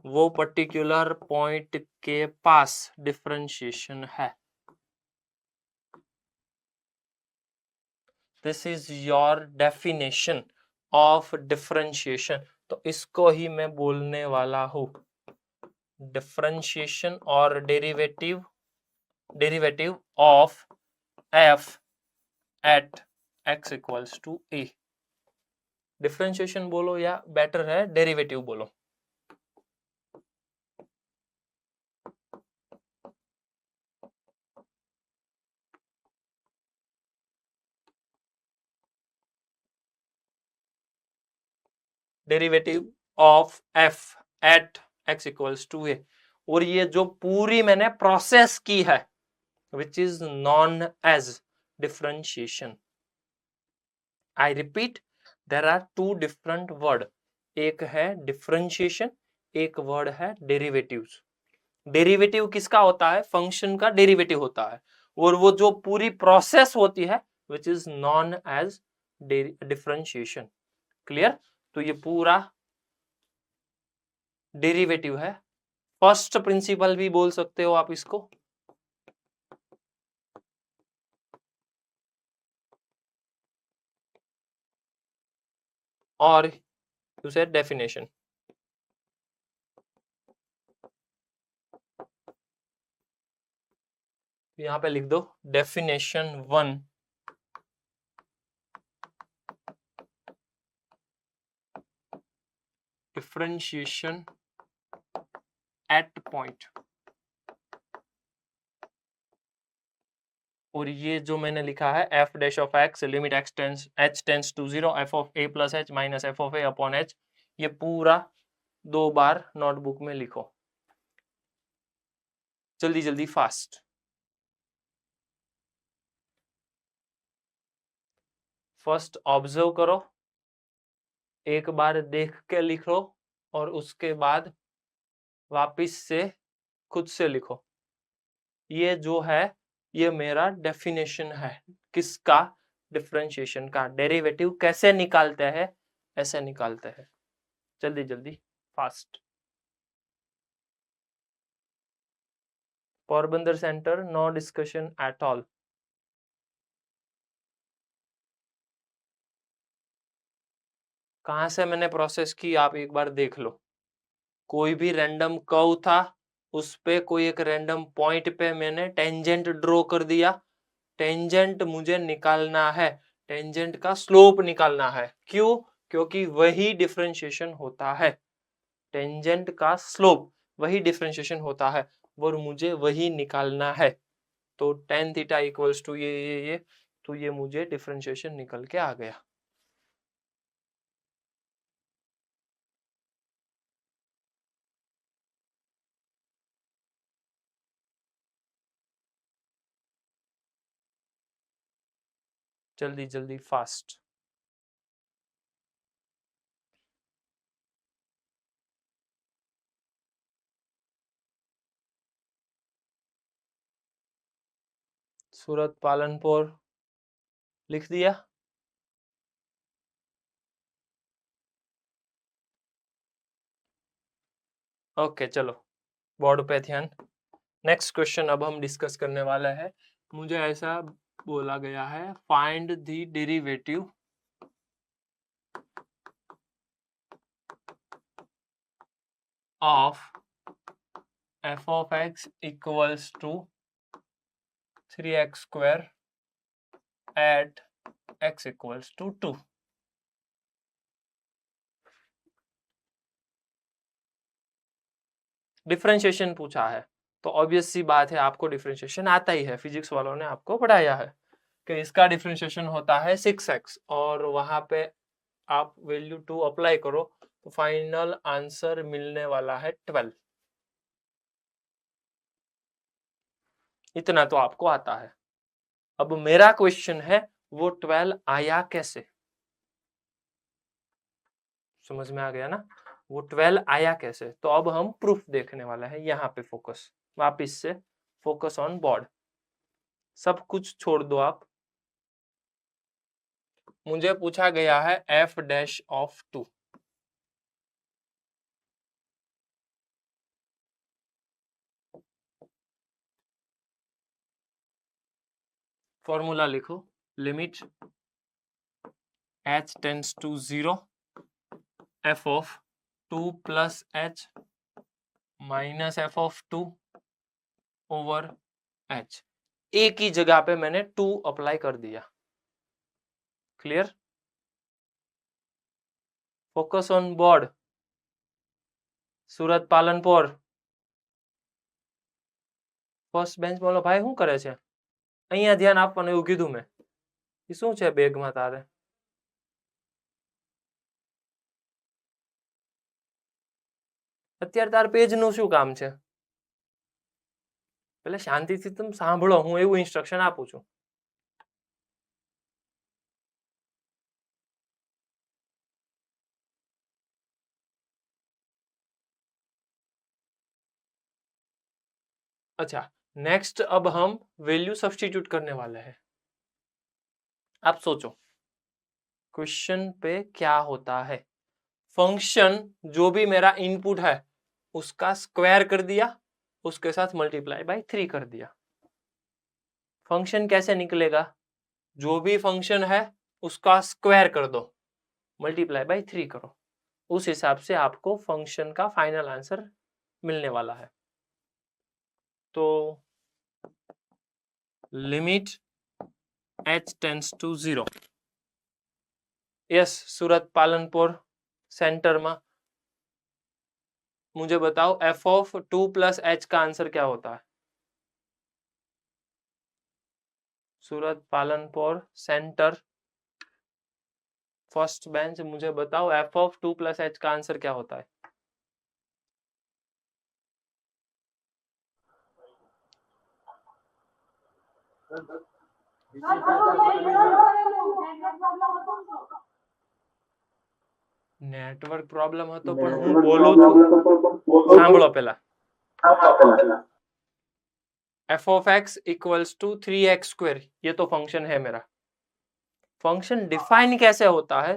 वो पर्टिकुलर पॉइंट के पास डिफरेंशिएशन है। This is your definition of differentiation. तो इसको ही मैं बोलने वाला हूं डिफरेंशिएशन और derivative of f at x equals to a। Differentiation बोलो या बेटर है डेरिवेटिव बोलो। Derivative of f at x equals to a। और ये जो पूरी मैंने प्रोसेस की है which is known as differentiation. I repeat, there are two different word. एक है differentiation, एक word है derivatives. डेरिवेटिव किसका होता है? फंक्शन का डेरिवेटिव होता है, और वो जो पूरी प्रोसेस होती है which is known as differentiation. Clear? तो ये पूरा डेरिवेटिव है। फर्स्ट प्रिंसिपल भी बोल सकते हो आप इसको। और you said definition. यहाँ पे लिख दो डेफिनेशन 1 डिफरेंशिएशन एट पॉइंट। और ये जो मैंने लिखा है f dash of x limit h tends to 0 f of a plus h minus f of a upon h, ये पूरा 2 बार नोटबुक में लिखो, जल्दी जल्दी फास्ट। फर्स्ट ऑब्जर्व करो, एक बार देख के लिखो, और उसके बाद वापिस से खुद से लिखो। ये जो है ये मेरा डेफिनेशन है किसका? डिफरेंशिएशन का। डेरिवेटिव कैसे निकालते हैं? ऐसे निकालते हैं। जल्दी जल्दी fast. Porbandar centre, no discussion at all. कहां से मैंने प्रोसेस की आप एक बार देख लो। कोई भी रैंडम कर्व था, उस पे कोई एक रैंडम पॉइंट पे मैंने टेंजेंट ड्रॉ कर दिया। टेंजेंट मुझे निकालना है, टेंजेंट का स्लोप निकालना है। क्यों? क्योंकि वही डिफरेंशिएशन होता है, टेंजेंट का स्लोप वही डिफरेंशिएशन होता है और मुझे वही निकालना है। तो tan थीटा इक्वल्स टू ये तो ये मुझे डिफरेंशिएशन निकल के आ गया। जल्दी जल्दी फास्ट। सूरत पालनपुर लिख दिया। ओके चलो बोर्ड पे ध्यान। नेक्स्ट क्वेश्चन अब हम डिस्कस करने वाला है। मुझे ऐसा बोला गया है, find the derivative of f of x equals to 3x square at x equals to 2। Differentiation पूछा है तो ऑब्वियस सी बात है आपको डिफरेंशिएशन आता ही है, फिजिक्स वालों ने आपको पढ़ाया है कि इसका डिफरेंशिएशन होता है 6x और वहां पे आप वैल्यू 2 अप्लाई करो तो फाइनल आंसर मिलने वाला है 12। इतना तो आपको आता है। अब मेरा क्वेश्चन है वो 12 आया कैसे? समझ में आ गया ना? वो 12 आया कैसे? तो अब हम प्रूफ देखने वाला है। यहाँ पे फोकस, वापिस से फोकस ऑन बोर्ड, सब कुछ छोड़ दो आप। मुझे पूछा गया है f डैश ऑफ 2। फॉर्मूला लिखो, limit h tends to 0 f of 2 plus h minus f of 2 over h। एक ही जगह पे मैंने 2 अप्लाई कर दिया। Clear? Focus on board. Surat Palanpur first bench બોલો ભાઈ શું કરે છે? અહીંયા ધ્યાન આપવાનું એવું કીધું મેં। એ શું છે બેગમાં તારે? અત્યારે તાર પેજનું શું કામ છે? એટલે શાંતિથી તમે સાંભળો, હું એવું ઇન્સ્ટ્રક્શન આપું છું। अच्छा, नेक्स्ट अब हम वैल्यू सब्स्टिट्यूट करने वाले हैं। आप सोचो क्वेश्चन पे क्या होता है। फंक्शन जो भी मेरा इनपुट है उसका स्क्वायर कर दिया, उसके साथ मल्टीप्लाई बाय 3 कर दिया। फंक्शन कैसे निकलेगा? जो भी फंक्शन है उसका स्क्वायर कर दो, मल्टीप्लाई बाय 3 करो, उस हिसाब से आपको फंक्शन का फाइनल आंसर मिलने वाला है। तो limit h tends to 0। Yes, Surat Palanpur centre में मुझे बताओ f ऑफ 2 प्लस h का आंसर क्या होता है? Surat Palanpur centre first bench, मुझे बताओ f ऑफ 2 प्लस h का आंसर क्या होता है? नेटवर्क प्रॉब्लम હતો પણ હું બોલું છું સાંભળો પહેલા। f of x equals to 3x square, ये तो फंक्शन है मेरा। फंक्शन डिफाइन कैसे होता है?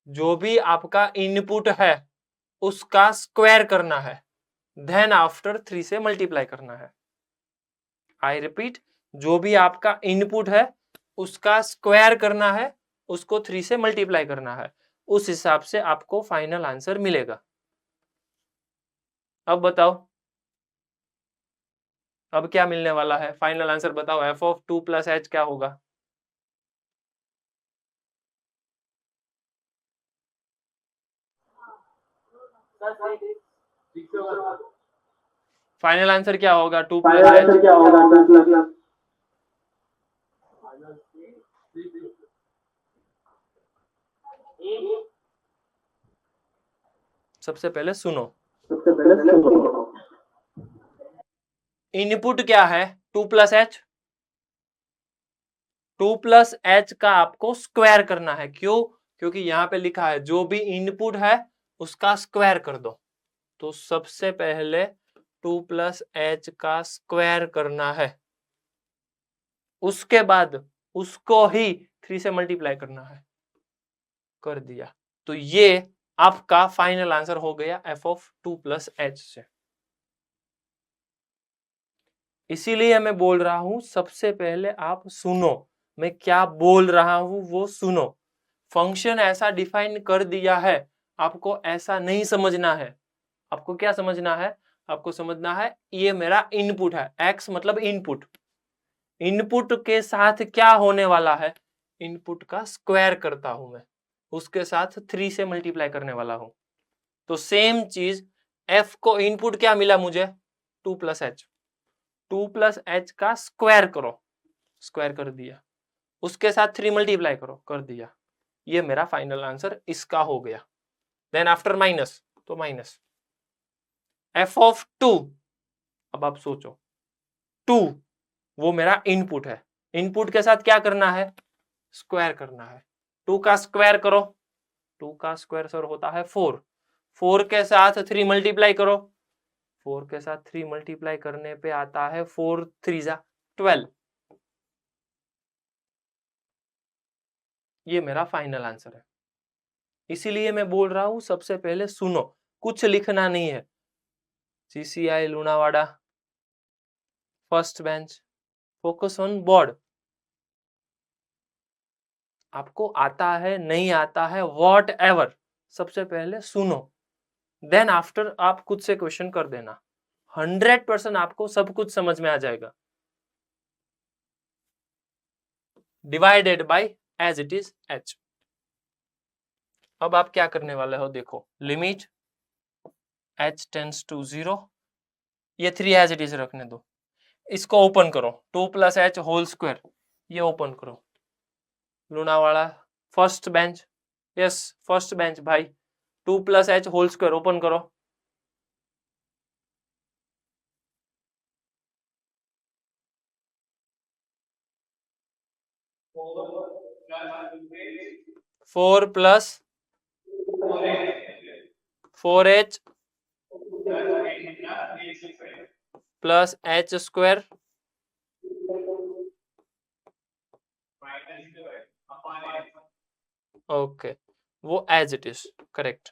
जो भी आपका इनपुट है उसका स्क्वायर करना है। देन आफ्टर 3 से मल्टीप्लाई करना है। आई रिपीट, जो भी आपका इनपुट है उसका स्क्वायर करना है, उसको 3 से मल्टीप्लाई करना है, उस हिसाब से आपको फाइनल आंसर मिलेगा। अब बताओ, अब क्या मिलने वाला है? फाइनल आंसर बताओ। एफ ऑफ 2 प्लस एच क्या होगा? फाइनल आंसर क्या होगा? 2 प्लस एच। सबसे पहले सुनो, इनपुट क्या है? 2 प्लस एच। 2 प्लस एच का आपको स्क्वायर करना है। क्यों? क्योंकि यहां पे लिखा है जो भी इनपुट है उसका स्क्वायर कर दो। तो सबसे पहले 2 प्लस एच का स्क्वायर करना है, उसके बाद उसको ही 3 से मल्टीप्लाई करना है। कर दिया, तो ये आपका फाइनल आंसर हो गया एफ ऑफ 2 प्लस एच से। इसीलिए मैं बोल रहा हूं सबसे पहले आप सुनो, मैं क्या बोल रहा हूं वो सुनो। फंक्शन ऐसा डिफाइन कर दिया है, आपको ऐसा नहीं समझना है। आपको क्या समझना है? आपको समझना है ये मेरा इनपुट है, एक्स मतलब इनपुट। इनपुट के साथ क्या होने वाला है? इनपुट का स्क्वायर करता हूं मैं, उसके साथ 3 से मल्टीप्लाई करने वाला हूं। तो सेम चीज एफ को इनपुट क्या मिला मुझे? 2 प्लस एच। 2 प्लस एच का स्क्वायर करो, स्क्वायर कर दिया, उसके साथ 3 मल्टीप्लाई करो, कर दिया। ये मेरा फाइनल आंसर इसका हो गया। देन आफ्टर माइनस, तो माइनस एफ ऑफ 2। अब आप सोचो, 2 वो मेरा इनपुट है, इनपुट के साथ क्या करना है? स्क्वायर करना है। 2 का स्क्वायर करो, 2 का स्क्वायर सर होता है 4। 4 के साथ 3 मल्टीप्लाई करो, 4 के साथ 3 मल्टीप्लाई करने पे आता है 4 3 जा 12। ये मेरा फाइनल आंसर है। इसीलिए मैं बोल रहा हूं सबसे पहले सुनो, कुछ लिखना नहीं है। CCI Lunawada, first bench, focus on board. आपको आता है नहीं आता है वॉट एवर, सबसे पहले सुनो, देन आफ्टर आप खुद से क्वेश्चन कर देना। 100% आपको सब कुछ समझ में आ जाएगा। Divided by as it is h. अब आप क्या करने वाले हो? देखो, लिमिट h टेंड्स टू 0, ये 3 एज इट इज रखने दो, इसको ओपन करो, 2 प्लस एच होल स्क्वायर, ये ओपन करो। Lunawada first bench, yes first bench भाई, 2 plus h whole square open करो। Four plus 4h plus h square okay, वो एज इट इज करेक्ट।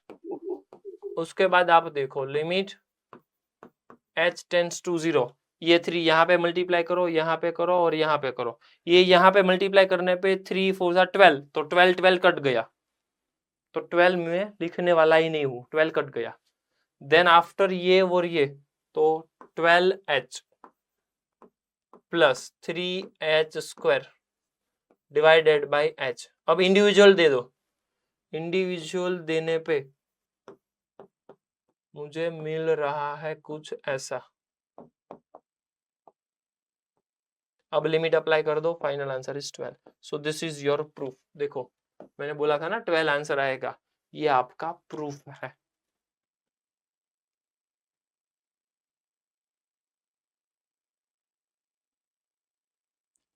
उसके बाद आप देखो, लिमिट h टेंड्स टू 0, ये 3 यहाँ पे मल्टीप्लाई करो, यहाँ पे करो और यहाँ पे करो। ये यहाँ पे मल्टीप्लाई करने पे 3 4 12, तो 12 12 कट गया, तो 12 में लिखने वाला ही नहीं हूँ, 12 कट गया। देन आफ्टर ये और ये, तो 12h plus 3h square divided by h। अब इंडिविजुअल दे दो, इंडिविजुअल देने पे मुझे मिल रहा है कुछ ऐसा। अब लिमिट अप्लाई कर दो, final answer is 12। So this is your proof. देखो मैंने बोला था ना 12 आंसर आएगा, ये आपका प्रूफ है।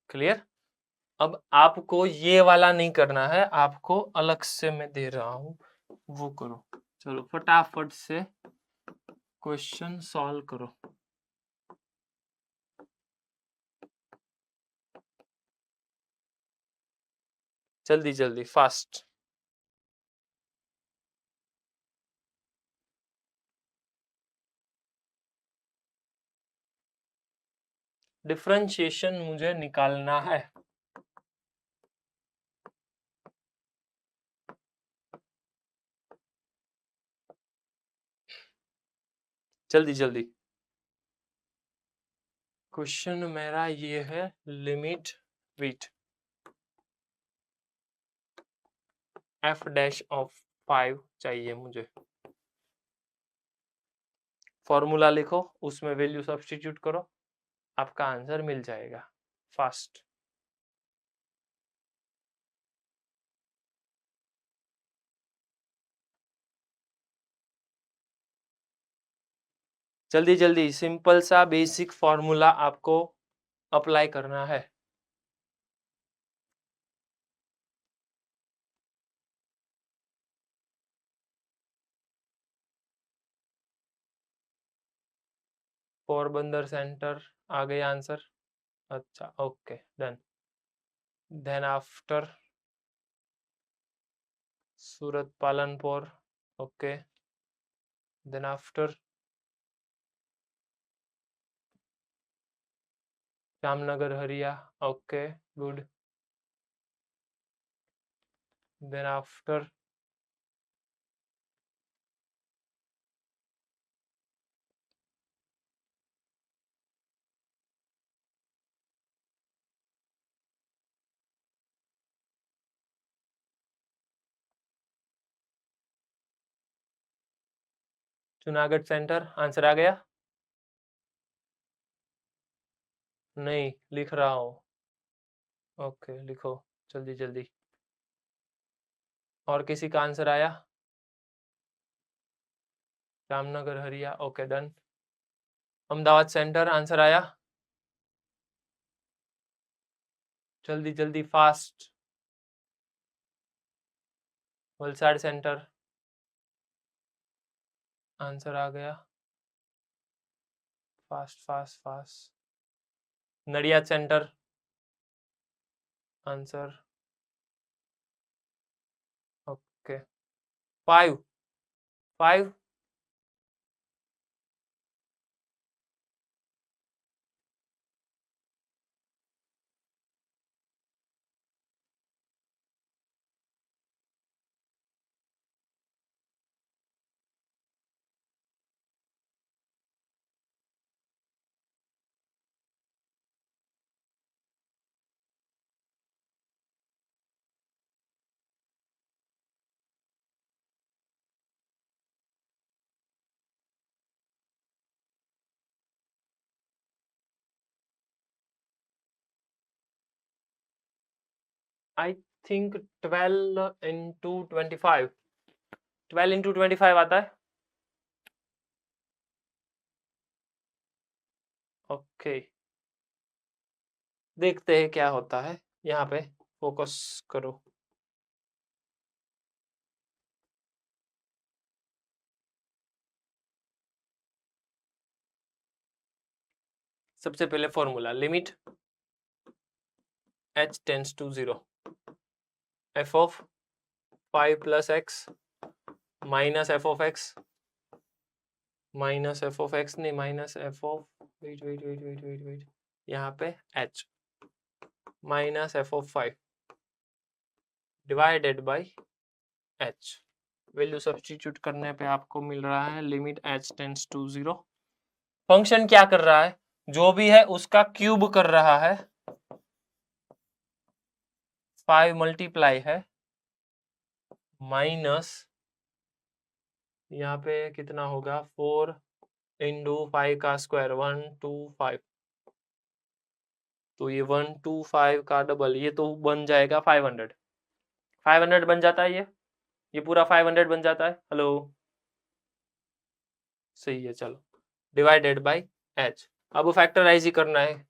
क्लियर? अब आपको ये वाला नहीं करना है, आपको अलग से मैं दे रहा हूं, वो करो। चलो फटाफट से क्वेश्चन सॉल्व करो। जल्दी जल्दी फास्ट। डिफरेंशिएशन मुझे निकालना है। जल्दी जल्दी। क्वेश्चन मेरा ये है, limit wait f dash of 5 चाहिए मुझे। फॉर्मूला लिखो, उसमें वैल्यू सब्स्टिट्यूट करो, आपका आंसर मिल जाएगा फास्ट। जल्दी जल्दी, सिंपल सा बेसिक फॉर्मूला आपको अप्लाई करना है। पोरबंदर सेंटर आ गया आंसर। अच्छा, okay done. Then after Surat Palanpur, okay. Then after Jamnagar हरिया, okay good. Then after Junagadh centre, answer आ गया? नहीं, लिख रहा हूँ। ओके लिखो जल्दी जल्दी। और किसी का आंसर आया? जामनगर हरिया, okay done. Ahmedabad centre, answer आया? जल्दी जल्दी फास्ट। वलसाड़ सेंटर, आंसर आ गया, fast fast fast. Nadiad centre, answer okay. 5 5 I think 12 into 25, 12 into 25 आता है। ओके देखते हैं क्या होता है। यहाँ पे फोकस करो। सबसे पहले formula, limit h tends to 0, f of 5 plus x minus f of x minus f of x नहीं, माइनस f of वेट यहाँ पे h minus f of 5 divided by h। Value substitute करने पे आपको मिल रहा है limit h tends to 0। Function क्या कर रहा है? जो भी है उसका क्यूब कर रहा है। 5 मल्टीप्लाई है माइनस, यहाँ पे कितना होगा, 4 इंटू 5 का स्क्वायर 125, तो ये 125 का डबल, ये तो बन जाएगा 500। 500 बन जाता है ये पूरा 500 बन जाता है। हेलो, सही है। चलो डिवाइडेड बाय h, अब फैक्टराइज ही करना है।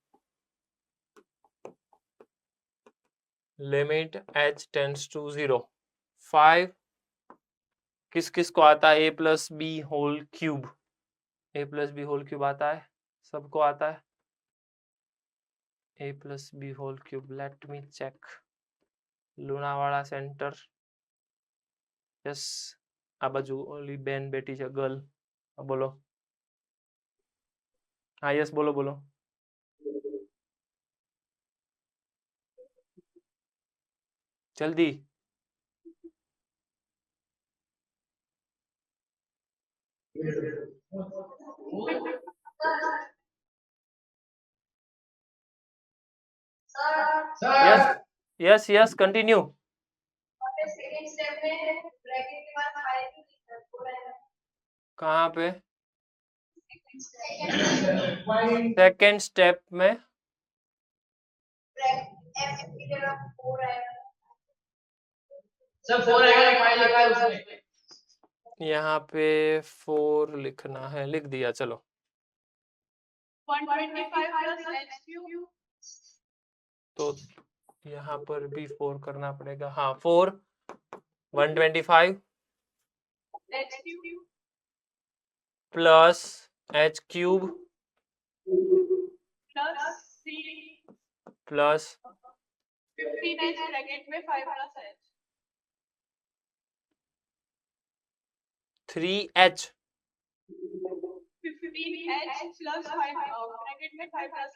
लिमिट h टेंड्स टू 0, 5 किस किस को आता है, a plus b whole cube, a plus b whole cube आता है, सबको आता है a plus b whole cube. Let me check. Lunawada centre, yes. आ बाजू ओली बेन बेटी છે गर्ल, बोलो। हाँ यस, बोलो बोलो। जल्दी। Yes yes yes, continue. Second step में ब्रैकेट के बाद 5 कहाँ पे? सेकंड सेकेंड स्टेप में एफ की जगह 4 आएगा। सब 4 आएगा, 5 लिखा है उसमें। यहाँ पे 4 लिखना है, लिख दिया। चलो 125 plus h cube तो यहाँ पर भी 4 करना पड़ेगा। हाँ 4 125 h cube plus h cube plus 3 plus 15h bracket में 5 plus h 3h 15h plus 5 bracket में 5 plus h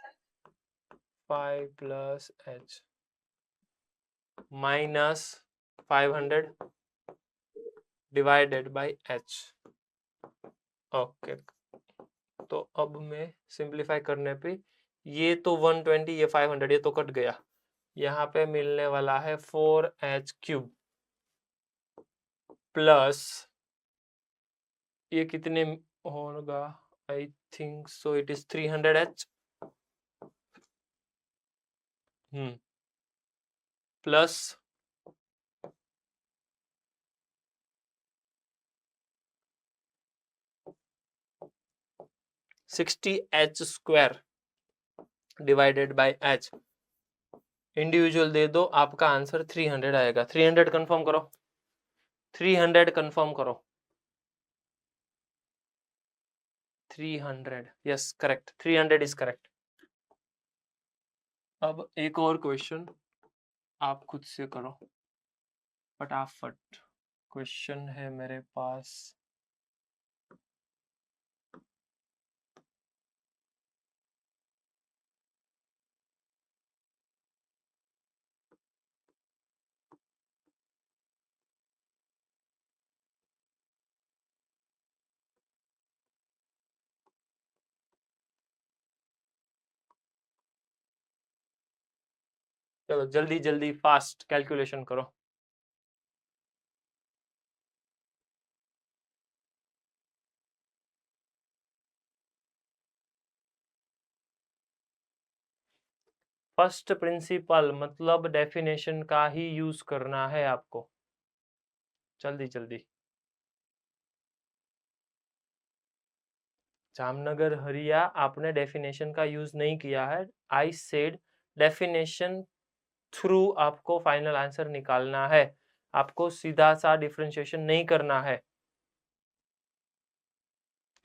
5 plus h minus 500 divided by h। Okay, तो अब मैं सिंप्लीफाई करने पे ये तो 120, ये 500, ये तो कट गया। यहाँ पे मिलने वाला है 4h क्यूब प्लस ये कितने होगा? I think so it is 300h plus 60h square divided by h। Individual दे दो, आपका आंसर 300 आएगा। 300 कंफर्म करो, 300 कंफर्म करो। 300, यस करेक्ट, 300 इज करेक्ट। अब एक और क्वेश्चन आप खुद से करो फटाफट। क्वेश्चन है मेरे पास। चलो जल्दी जल्दी फास्ट कैलकुलेशन करो। फर्स्ट प्रिंसिपल मतलब डेफिनेशन का ही यूज करना है आपको। जल्दी जल्दी। जामनगर हरिया, आपने डेफिनेशन का यूज नहीं किया है। आई सेड डेफिनेशन थ्रू आपको फाइनल आंसर निकालना है, आपको सीधा सा डिफरेंशिएशन नहीं करना है,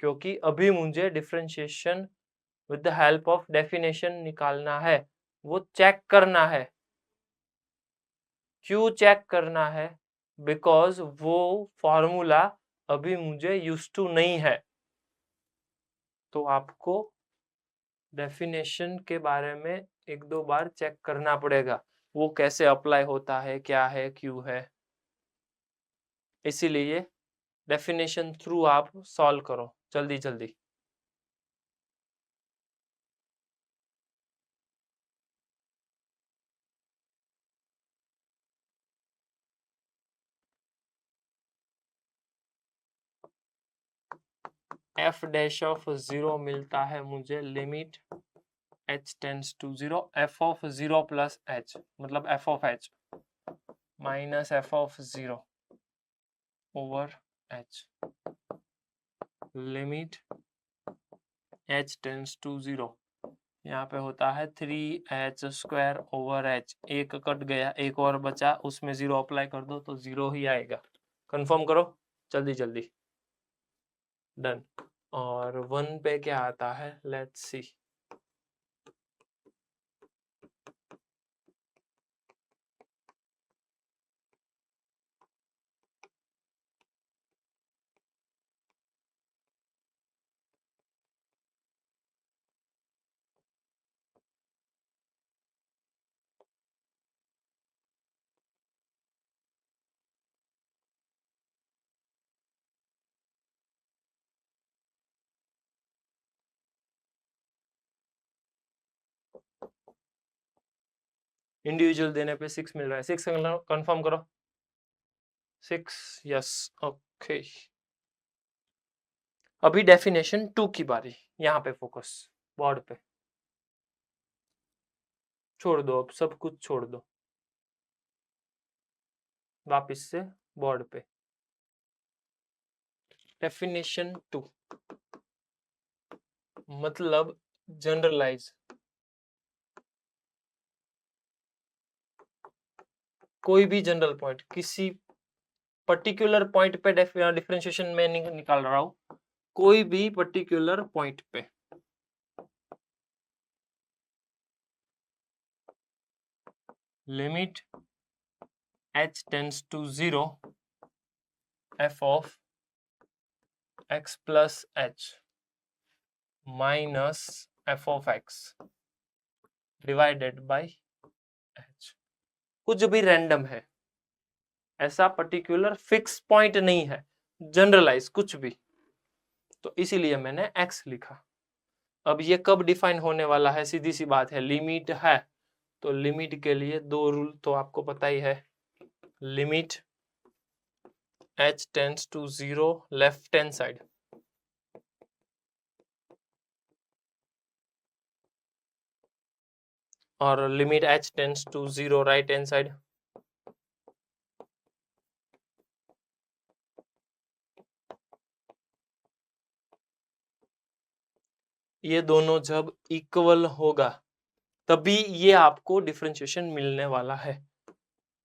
क्योंकि अभी मुझे differentiation with the help of definition निकालना है, वो चेक करना है। क्यों चेक करना है? बिकॉज वो फॉर्मूला अभी मुझे यूज टू नहीं है, तो आपको डेफिनेशन के बारे में एक दो बार चेक करना पड़ेगा, वो कैसे अप्लाई होता है, क्या है, क्यों है। इसीलिए डेफिनेशन थ्रू आप सॉल्व करो जल्दी जल्दी। एफ डैश ऑफ 0 मिलता है मुझे limit h tends to 0, f of 0 plus h मतलब f of h minus f of 0 over h limit h tends to 0। यहाँ पे होता है 3h स्क्वायर ओवर h, एक कट गया, एक और बचा, उसमें 0 अप्लाई कर दो तो 0 ही आएगा। कंफर्म करो जल्दी जल्दी। डन। और 1 पे क्या आता है, लेट्स सी। इंडिविजुअल देने पे 6 मिल रहा है। 6 कंफर्म करो। 6 यस ओके। अभी डेफिनेशन 2 की बारी, यहाँ पे फोकस बोर्ड पे छोड़ दो, अब सब कुछ छोड़ दो, वापिस से बोर्ड पे। डेफिनेशन 2 मतलब जनरलाइज, कोई भी जनरल पॉइंट, किसी पर्टिकुलर पॉइंट पे डिफरेंशिएशन में निकाल रहा हूं, कोई भी पर्टिकुलर पॉइंट पे limit h tends to 0 f of x plus h minus f of x divided by h। कुछ भी रैंडम है, ऐसा पर्टिकुलर फिक्स पॉइंट नहीं है, जनरलाइज कुछ भी, तो इसीलिए मैंने x लिखा। अब ये कब डिफाइन होने वाला है, सीधी सी बात है, लिमिट है तो लिमिट के लिए 2 रूल तो आपको पता ही है। Limit h tends to 0 left hand side और limit h tends to 0 right hand side. ये दोनों जब इक्वल होगा तभी ये आपको डिफरेंशिएशन मिलने वाला है।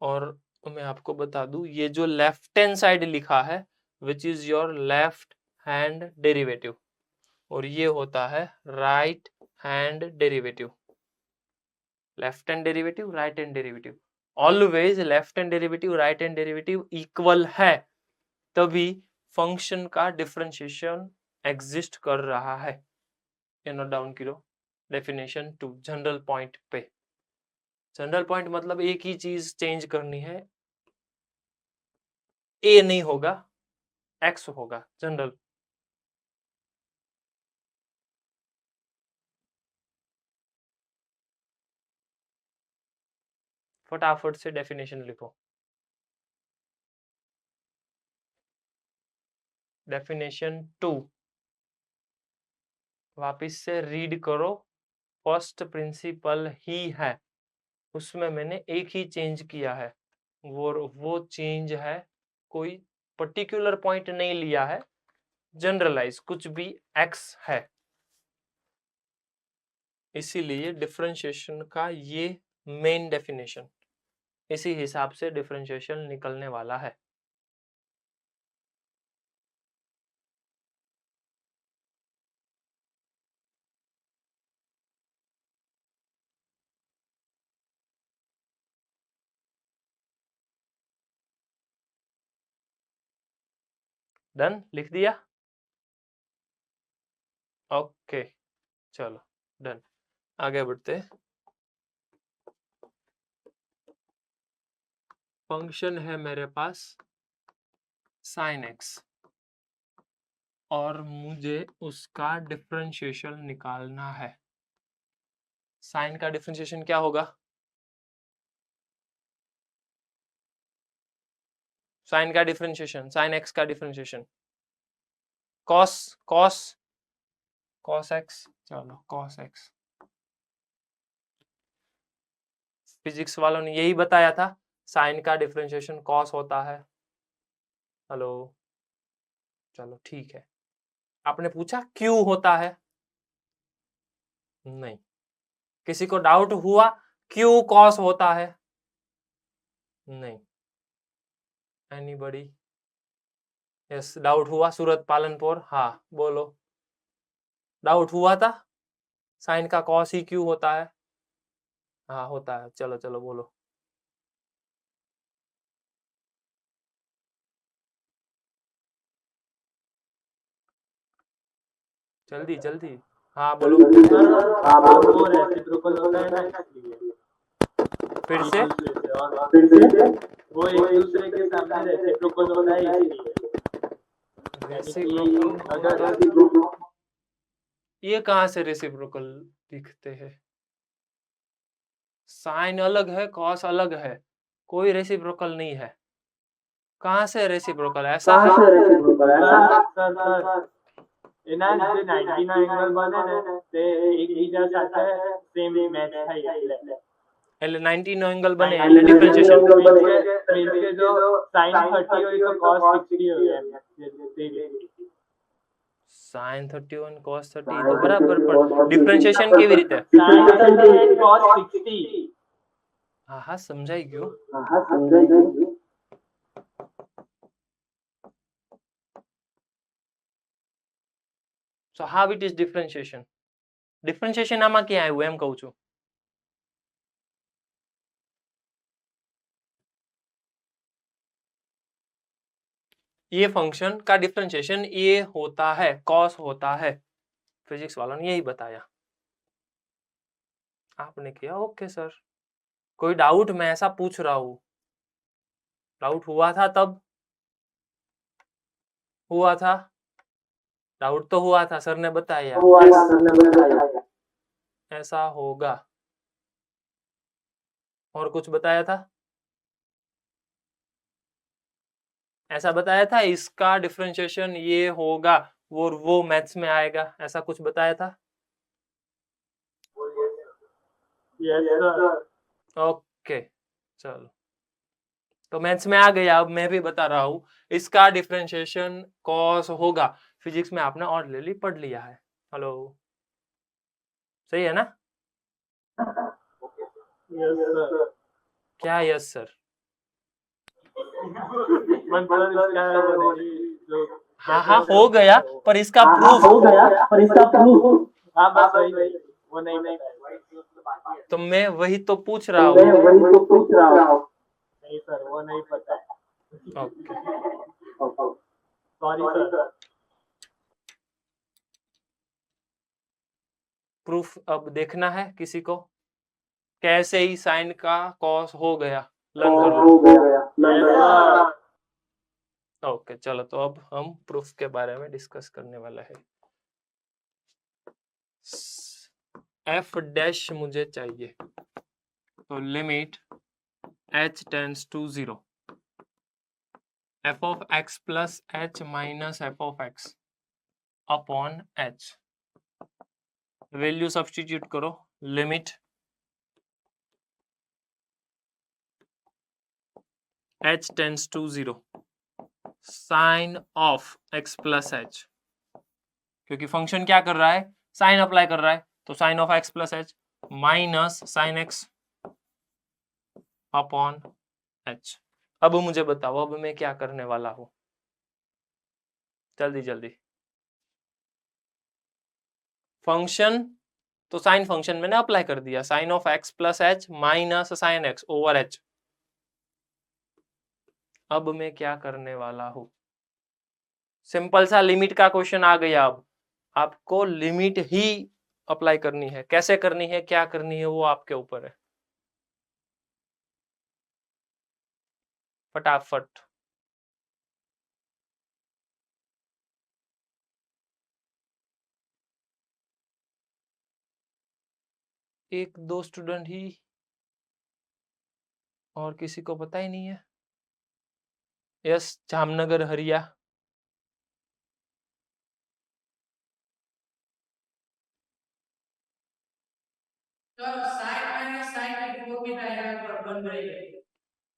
और मैं आपको बता दूं, ये जो लेफ्ट हैंड साइड लिखा है which is your left hand derivative, और ये होता है right hand derivative. Left hand derivative, right hand derivative, always left hand derivative right hand derivative equal है तभी फंक्शन का डिफरेंशिएशन एग्जिस्ट कर रहा है। ये नोट डाउन करो। डेफिनेशन 2 जनरल पॉइंट पे, जनरल पॉइंट मतलब एक ही चीज चेंज करनी है, ए नहीं होगा एक्स होगा जनरल। फटाफट से डेफिनेशन लिखो। डेफिनेशन 2 वापिस से रीड करो, फर्स्ट प्रिंसिपल ही है, उसमें मैंने एक ही चेंज किया है, वो चेंज है कोई पर्टिकुलर पॉइंट नहीं लिया है, जनरलाइज कुछ भी एक्स है, इसीलिए डिफरेंशिएशन का ये मेन डेफिनेशन, इसी हिसाब से डिफरेंशिएशन निकलने वाला है। डन, लिख दिया? ओके चलो डन, आगे बढ़ते। फंक्शन है मेरे पास sin x और मुझे उसका डिफरेंशिएशन निकालना है। साइन का डिफरेंशिएशन क्या होगा? साइन का डिफरेंशिएशन, साइन x का डिफरेंशिएशन cos x, चलो cos x। फिजिक्स वालों ने यही बताया था, साइन का डिफरेंशिएशन cos होता है। हेलो, चलो ठीक है। आपने पूछा क्यों होता है? नहीं। किसी को डाउट हुआ क्यों cos होता है? नहीं। एनीबॉडी? यस, डाउट हुआ? सूरत पालनपुर, हाँ बोलो। डाउट हुआ था साइन का cos ही क्यों होता है? हाँ होता है, चलो चलो बोलो। जल्दी जल्दी, हाँ बोलो। वो रेसिप्रोकल होता है ना, इसलिए। फिर से वो एक दूसरे के सामने रेसिप्रोकल होता है, इसलिए। अगर ये कहाँ से रेसिप्रोकल दिखते हैं? साइन अलग है, कॉस अलग है, कोई रेसिप्रोकल नहीं है। कहाँ से रेसिप्रोकल? ऐसा है सर એના જે 90 ના એંગલ બને ને તે એકબીજા સાથે સેમ મેચ થાય એટલે 90 નો એંગલ બને એટલે ડિફરન્શિએશન मींस के जो sin 30 હોય તો cos 60 હોય એમ sin 31 cos 30 તો બરાબર, પણ ડિફરન્શિએશન કેવી રીતે? sin 30 and cos 60 હા હા સમજાઈ ગયું. So how it is differentiation? Differentiation આમાં ક્યાં આવ્યું એમ કહું છું. ये फंक्शन का डिफरेंशिएशन ये होता है, कॉस होता है. फिजिक्स वालों ने यही बताया. आपने किया ओके सर. कोई डाउट? मैं ऐसा पूछ रहा हूं. डाउट हुआ था तब? हुआ था? डाउट तो हुआ था, सर ने बताया ऐसा होगा. और कुछ बताया था? ऐसा बताया था इसका डिफरेंशिएशन ये होगा और वो मैथ्स में आएगा, ऐसा कुछ बताया था? यस सर ओके चलो, तो मैथ्स में आ गया. अब मैं भी बता रहा हूं इसका डिफरेंशिएशन कॉस होगा. फिजिक्स में आपने ऑर्डिनरी पढ़ लिया है. हेलो, सही है ना? यस सर क्या यस सर? हाँ हाँ हो गया, पर इसका प्रूफ हाँ बस वही वो नहीं तो मैं वही तो पूछ रहा हूँ. नहीं सर वो नहीं पता है. Okay sorry sir. प्रूफ अब देखना है किसी को? कैसे ही साइन का कॉस हो गया, लर्न कर लो. ओके चलो, तो अब हम प्रूफ के बारे में डिस्कस करने वाला है. एफ डैश मुझे चाहिए, तो limit h tends to 0 f of x plus h minus f of x upon h. Value substitute करो. Limit h tends to 0 sine of x plus h, क्योंकि फंक्शन क्या कर रहा है? साइन अप्लाई कर रहा है, तो sine of x plus h minus sine x upon h. अब मुझे बताओ, अब मैं क्या करने वाला हूं? जल्दी जल्दी. फंक्शन तो साइन फंक्शन मैंने अप्लाई कर दिया, sine of x plus h minus sine x over h. अब मैं क्या करने वाला हूं? सिंपल सा लिमिट का क्वेश्चन आ गया. अब आपको लिमिट ही अप्लाई करनी है. कैसे करनी है, क्या करनी है, वो आपके ऊपर है. फटाफट. एक दो स्टूडेंट ही, और किसी को पता ही नहीं है. यस, जामनगर हरिया.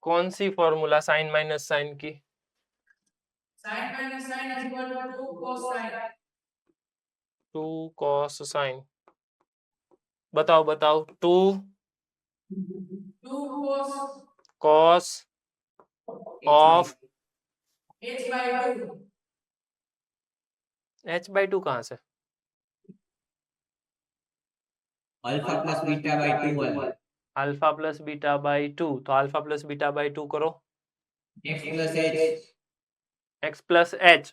कौन सी फॉर्मूला साइन माइनस साइन की? Sin minus sin is equal to 2 cos sin. 2 cos sine. बताओ बताओ. 2 cos of h by 2. h by 2 कहां से? अल्फा प्लस बीटा बाई 2 वाले. अल्फा प्लस बीटा बाई 2, तो अल्फा प्लस बीटा बाई 2 करो. x plus h. x plus h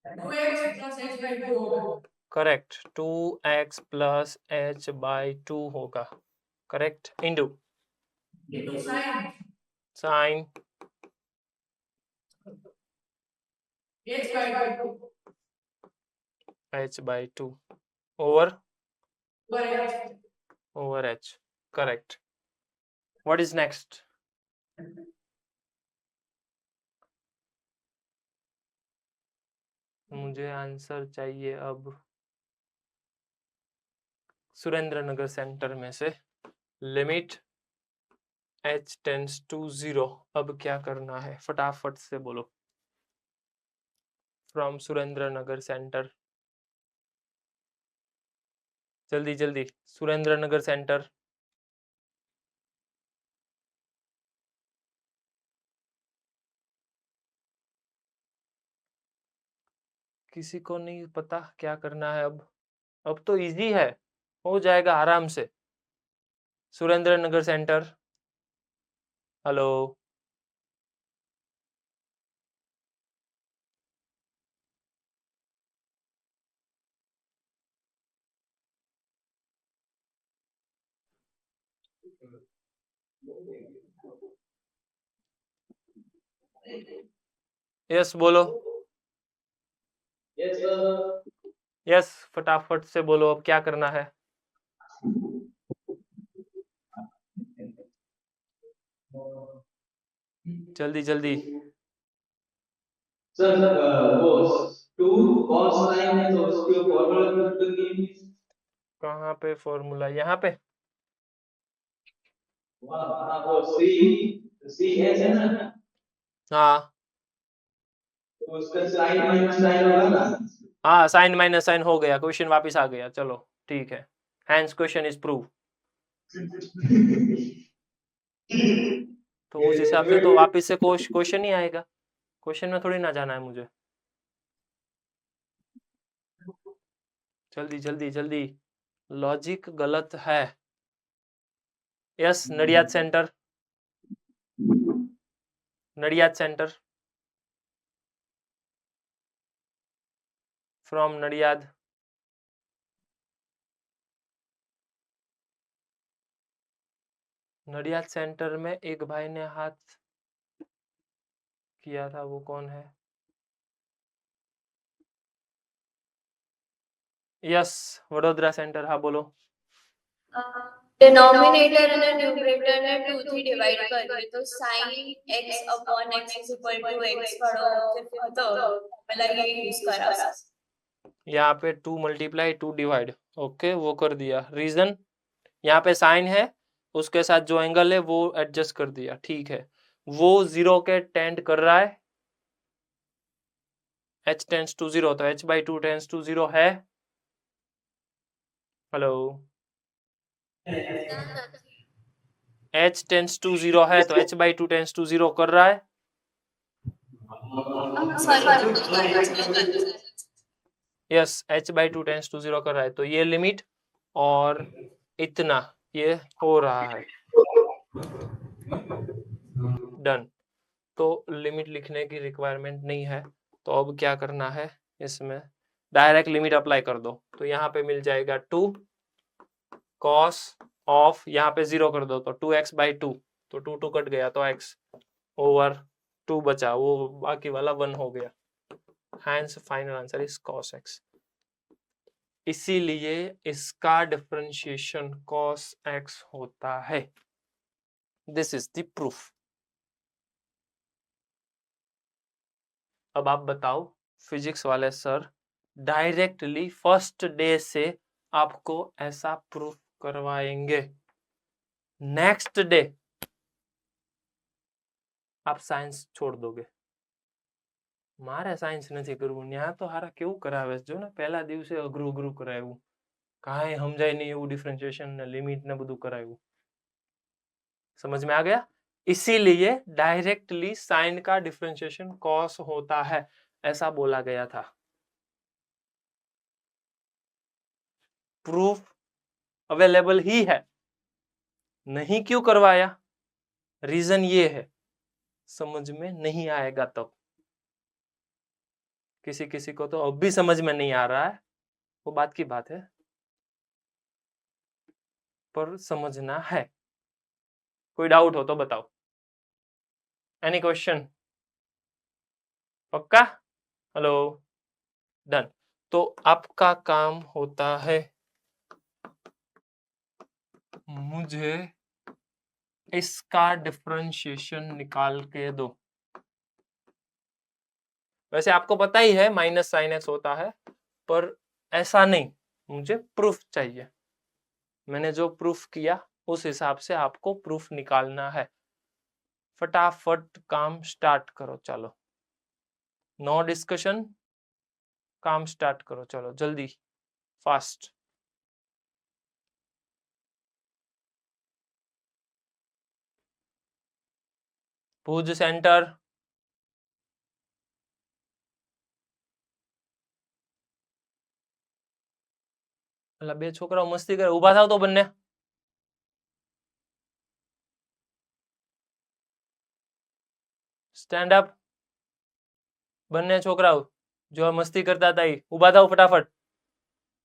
2x plus h by 2 होगा. Correct. 2x plus h by 2 होगा. Correct. Into Sin sine h by 2 h by 2 over over h. Over h. Correct. What is next? मुझे answer चाहिए अब सुरेंद्र नगर centre में से limit h tends to 0। अब क्या करना है फटाफट से बोलो। फ्रॉम सुरेंद्र नगर सेंटर, जल्दी जल्दी, सुरेंद्र नगर सेंटर। किसी को नहीं पता क्या करना है अब तो इजी है, हो जाएगा आराम से। सुरेंद्र नगर सेंटर, हेलो, यस बोलो, यस फटाफट से बोलो अब क्या करना है। जल्दी जल्दी। सर वो 2 cos sin है तो उसके फॉर्मूला कहाँ पे फॉर्मूला? यहाँ पे वो सी एस है ना, हाँ तो उसका साइन माइनस साइन होगा ना। हाँ, साइन माइनस साइन हो गया, क्वेश्चन वापस आ गया, चलो ठीक है। Hence question is prove. तो उस हिसाब से तो वापस से क्वेश्चन ही आएगा, क्वेश्चन में थोड़ी ना जाना है मुझे। जल्दी जल्दी जल्दी, लॉजिक गलत है। Yes Nadiad centre, Nadiad centre, from Nadiad, Nadiad centre में एक भाई ने हाथ किया था, वो कौन है? यस वडोदरा सेंटर, हाँ बोलो। डिनोमिनेटर અને ન્યુમરેટર ને 2 થી ડિવાઇડ કરીએ તો sin x upon x is equal to x વાળો હતો પહેલા ये यूज करा। यहाँ पे 2 मल्टीप्लाई 2 डिवाइड, ओके वो कर दिया। रीजन यहाँ पे साइन है, उसके साथ जो एंगल है वो एडजस्ट कर दिया, ठीक है। वो 0 के टेंड कर रहा है, h टेंड्स टू 0, तो h/2 टेंड्स टू 0 है। हेलो, h टेंड्स टू 0 है तो h/2 टेंड्स टू 0 कर रहा है। यस h/2 टेंड्स टू 0 कर रहा है, तो ये लिमिट और इतना ये हो रहा है। डन। तो लिमिट लिखने की रिक्वायरमेंट नहीं है, तो अब क्या करना है, इसमें डायरेक्ट लिमिट अप्लाई कर दो। तो यहाँ पे मिल जाएगा 2 cos ऑफ, यहाँ पे 0 कर दो तो 2x/2, तो 2 कट गया तो x ओवर 2 बचा, वो बाकी वाला 1 हो गया। Hence final answer is cos x। इसीलिए इसका डिफरेंशिएशन cos x होता है। This is the proof. अब आप बताओ फिजिक्स वाले सर डायरेक्टली फर्स्ट डे से आपको ऐसा प्रूफ करवाएंगे, नेक्स्ट डे आप साइंस छोड़ दोगे। मारे साइंस नहीं करવું, ત્યાં તો હારા કેવું કરાવે જો ને, પહેલા દિવસે અઘરું અઘરું કરાવ્યું, કાંઈ સમજાય નહીં એવું ડિફરન્શિએશન ને લિમિટ ને બધું કરાવ્યું। समझ में आ गया? इसीलिए डायरेक्टली साइन का डिफरेंशिएशन कॉस होता है, ऐसा बोला गया था। प्रूफ अवेलेबल ही है, नहीं क्यों करवाया, रीजन ये है, समझ में नहीं आएगा तब। किसी किसी को तो अब भी समझ में नहीं आ रहा है, वो बात की बात है, पर समझना है। कोई डाउट हो तो बताओ। Any question? पक्का? Hello, done. तो आपका काम होता है मुझे इसका डिफरेंशिएशन निकाल के दो। वैसे आपको पता ही है माइनस साइन एक्स होता है, पर ऐसा नहीं, मुझे प्रूफ चाहिए। मैंने जो प्रूफ किया उस हिसाब से आपको प्रूफ निकालना है। फटाफट काम स्टार्ट करो, चलो नो डिस्कशन, काम स्टार्ट करो, चलो जल्दी फास्ट। भुज सेंटर, એટલે બે છોકરાઓ મસ્તી કરે, ઊભા થાવ તો બંને। સ્ટેન્ડ અપ, બંને છોકરાઓ જો મસ્તી કરતા હતા એ ઊભા થાવ ફટાફટ।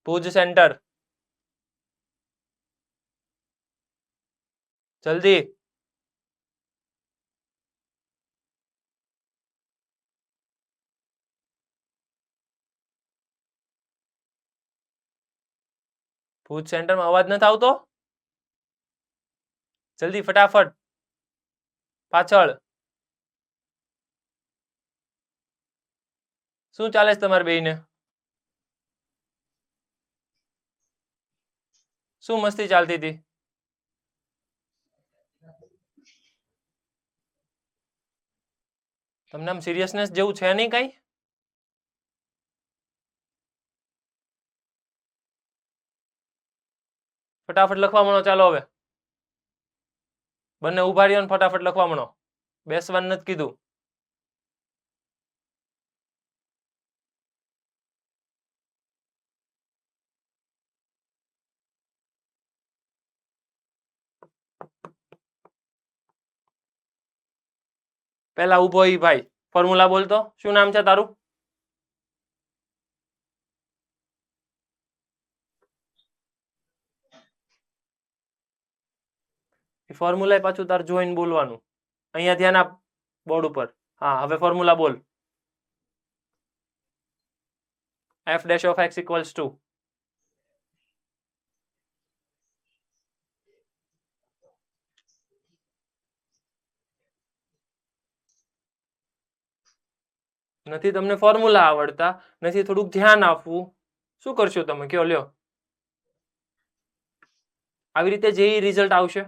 ભુજ સેન્ટર, જલ્દી। ભુજ સેન્ટરમાં અવાજ નથી આવતો, જલ્દી ફટાફટ પાછળ। શું ચાલે છે તમારે બેયને? શું મસ્તી ચાલતી હતી? તમને આમ સિરિયસનેસ જેવું છે નહીં કઈ? ફટાફટ લખવા માંડો, ચાલો હવે બંને ઉભા રહ્યો ને ફટાફટ લખવા માંડો, બેસવાનું નથી કીધું। પેલા ઉભો ઈ ભાઈ ફોર્મ્યુલા બોલતો, શું નામ છે તારું? ફોર્મ્યુલા પાછું તાર જોઈને બોલવાનું, અહીંયા ધ્યાન આપ બોર્ડ ઉપર। હા, હવે ફોર્મ્યુલા બોલ। f dash of x equals to નથી તમને ફોર્મ્યુલા આવડતા, નથી થોડુંક ધ્યાન આપવું, શું કરશો તમે કયો લ્યો? આવી રીતે જે રિઝલ્ટ આવશે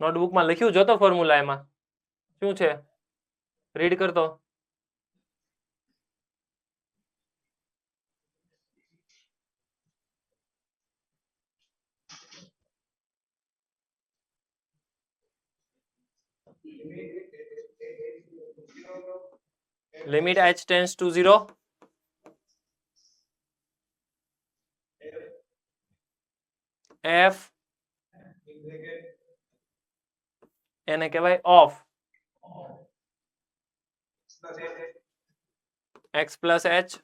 નોટબુકમાં લખ્યું જોતો ફોર્મ્યુલા, એમાં શું છે રીડ કરતો। limit h tends to 0 f એને કહેવાય of x plus h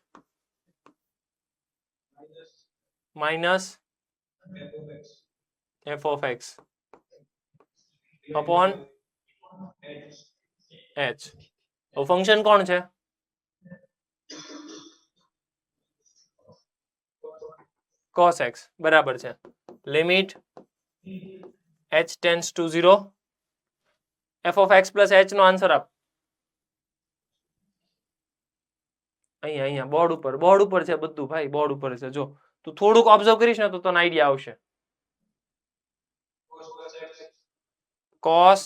minus f of x upon h। Function કોણ છે? cos x બરાબર છે। Limit h tends to 0 f of x plus h નો આન્સર આપ। અહીંયા અહીંયા બોર્ડ ઉપર છે બધું ભાઈ, બોર્ડ ઉપર છે, જો તું થોડુંક ઓબ્ઝર્વ કરીશ ને તો તને આઈડિયા આવશે। cos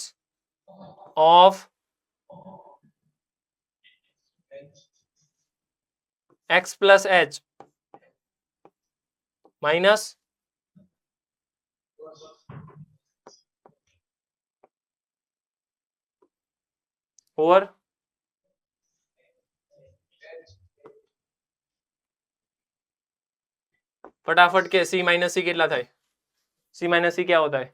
of x plus h minus over फटाफट के c माइनस सी કેટલા થાય? c माइनस सी क्या होता है?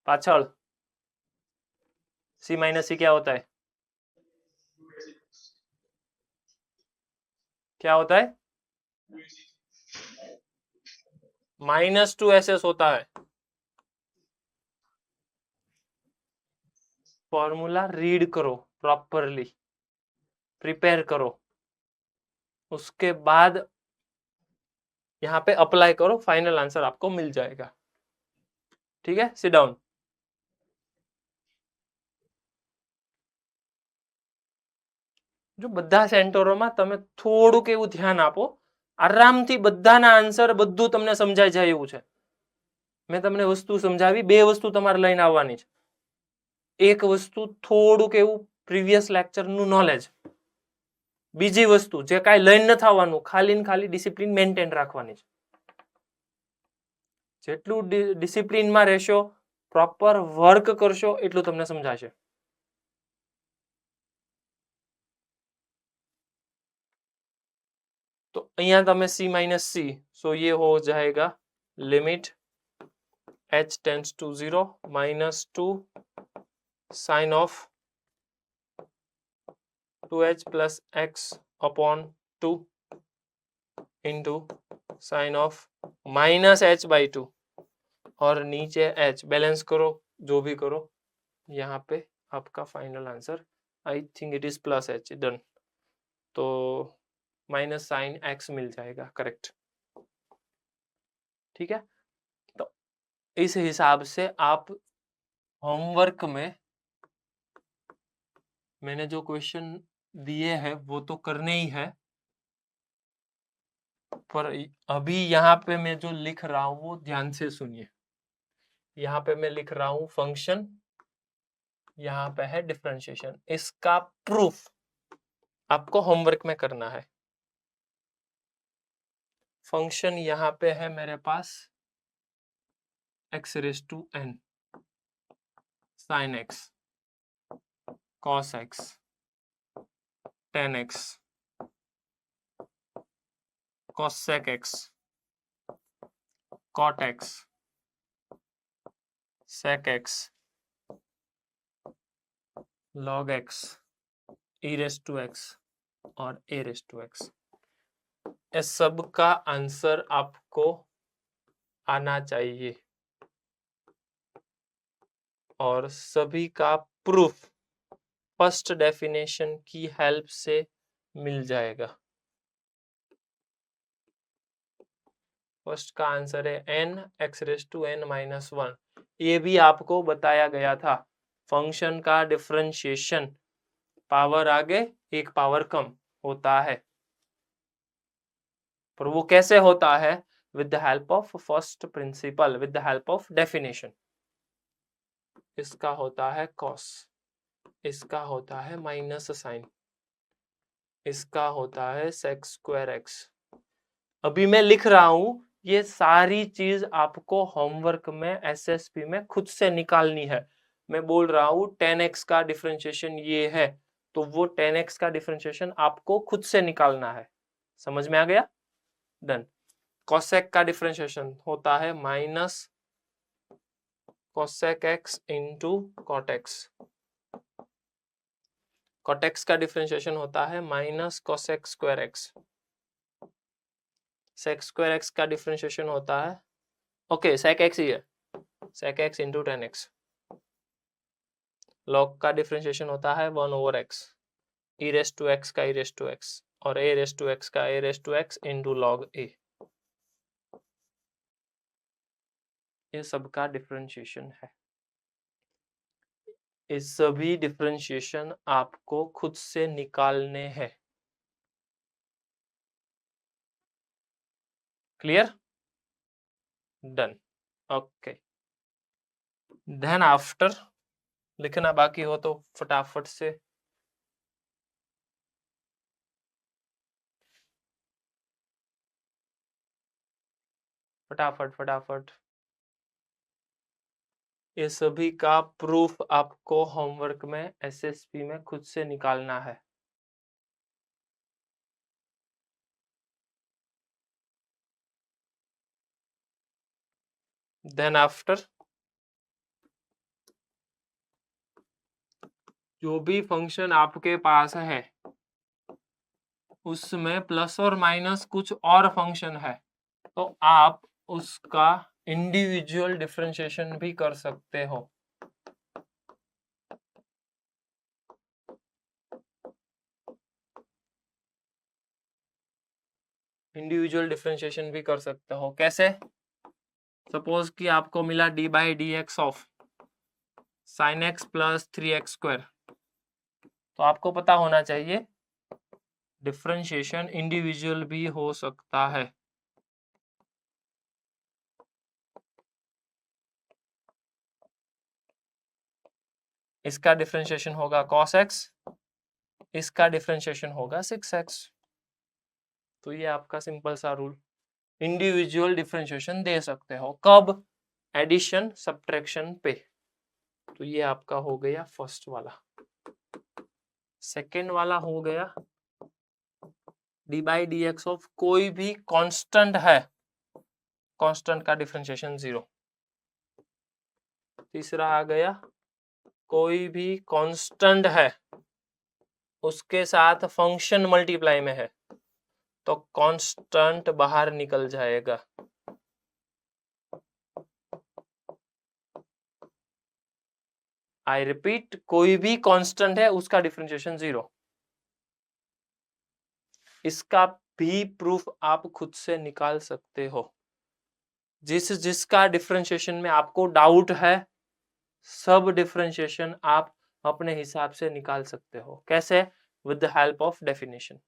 पाछड़ c माइनस सी क्या होता है? क्या होता है? -2ss होता है। फॉर्मूला रीड करो प्रॉपरली, प्रिपेयर करो, उसके बाद यहाँ पे अप्लाई करो, फाइनल आंसर आपको मिल जाएगा। ठीक है, सिट डाउन। जो બધા સેન્ટરોમાં તમે થોડુંક એવું ધ્યાન આપો, આરામથી બધાના આન્સર બધું તમને સમજાઈ જાય એવું છે। મેં તમને વસ્તુ સમજાવી, બે વસ્તુ તમારે લઈને આવવાની છે। એક વસ્તુ થોડુંક એવું પ્રીવિયસ લેક્ચરનું નોલેજ, બીજી વસ્તુ જે કાંઈ લઈને નથી આવવાનું, ખાલી ને ખાલી ડિસિપ્લિન મેન્ટેન રાખવાની છે। જેટલું ડિસિપ્લિનમાં રહેશો, પ્રોપર વર્ક કરશો, એટલું તમને સમજાશે। तो यहाँ तमें c माइनस सी, सो ये हो जाएगा limit h tends to 0 -2 sine of 2h plus x upon 2 into sine of minus h by 2 और नीचे h, बैलेंस करो जो भी करो, यहाँ पे आपका final answer I think it is plus h, done. तो माइनस साइन x मिल जाएगा, करेक्ट। ठीक है, तो इस हिसाब से आप होमवर्क में मैंने जो क्वेश्चन दिए हैं वो तो करने ही है, पर अभी यहाँ पे मैं जो लिख रहा हूं वो ध्यान से सुनिए। यहाँ पे मैं लिख रहा हूं फंक्शन, यहाँ पे है डिफरेंशिएशन, इसका प्रूफ आपको होमवर्क में करना है। फंक्शन यहाँ पे है मेरे पास x raise to n sin x cos x tan x cosec x cot x sec x log x e raise to x और a रेज़ टू x। इस सब का आंसर आपको आना चाहिए और सभी का प्रूफ फर्स्ट डेफिनेशन की हेल्प से मिल जाएगा। फर्स्ट का आंसर है n x raise to n minus 1। ये भी आपको बताया गया था, फंक्शन का डिफरेंशिएशन पावर आगे एक पावर कम होता है, पर वो कैसे होता है? With the help of first principle, with the help of definition. इसका होता है cos, इसका होता है माइनस साइन, इसका होता है sec स्क्वायर x। अभी मैं लिख रहा हूं, ये सारी चीज आपको होमवर्क में एसएसपी में खुद से निकालनी है। मैं बोल रहा हूं 10x का डिफरेंशिएशन ये है, तो वो 10x का डिफरेंशिएशन आपको खुद से निकालना है। समझ में आ गया? डन। cosec का डिफरेंशिएशन होता है minus cosec x into cot x। cot x का डिफरेंशिएशन होता है minus cosec square x। sec square x का डिफरेंशिएशन होता है, ओके sec x ही है, sec x into 10x। log का डिफरेंशिएशन होता है 1 over x, e raise to x का e रेज़ टू x और a रेज़ टू x का a raise to x into log a। ये सबका डिफरेंशिएशन है। इस सभी डिफरेंशिएशन आपको खुद से निकालने हैं। Clear? Done. Okay, then after लिखना बाकी हो तो फटाफट से फटाफट ये सभी का प्रूफ आपको होमवर्क में एसएसपी में खुद से निकालना है। देन आफ्टर जो भी फंक्शन आपके पास है उसमें प्लस और माइनस कुछ और फंक्शन है, तो आप उसका इंडिविजुअल डिफरेंशिएशन भी कर सकते हो। इंडिविजुअल डिफरेंशिएशन भी कर सकते हो। कैसे? सपोज कि आपको मिला D by D x of sine x plus 3x square, तो आपको पता होना चाहिए डिफरेंशिएशन इंडिविजुअल भी हो सकता है। इसका डिफरेंशिएशन होगा cos x, इसका डिफरेंशिएशन होगा 6x। तो ये आपका सिंपल सा रूल, इंडिविजुअल डिफरेंशिएशन दे सकते हो। कब? एडिशन सब्ट्रैक्शन पे। तो ये आपका हो गया फर्स्ट वाला। सेकेंड वाला हो गया D by D x of कोई भी कांस्टेंट है, कांस्टेंट का डिफरेंशिएशन 0। तीसरा आ गया कोई भी कांस्टेंट है उसके साथ फंक्शन मल्टीप्लाई में है, तो कांस्टेंट बाहर निकल जाएगा। आई रिपीट, कोई भी कांस्टेंट है उसका डिफरेंशिएशन 0। इसका भी प्रूफ आप खुद से निकाल सकते हो। जिसका डिफरेंशिएशन में आपको डाउट है, सब डिफरेंशिएशन आप अपने हिसाब से निकाल सकते हो। कैसे? With the help of definition.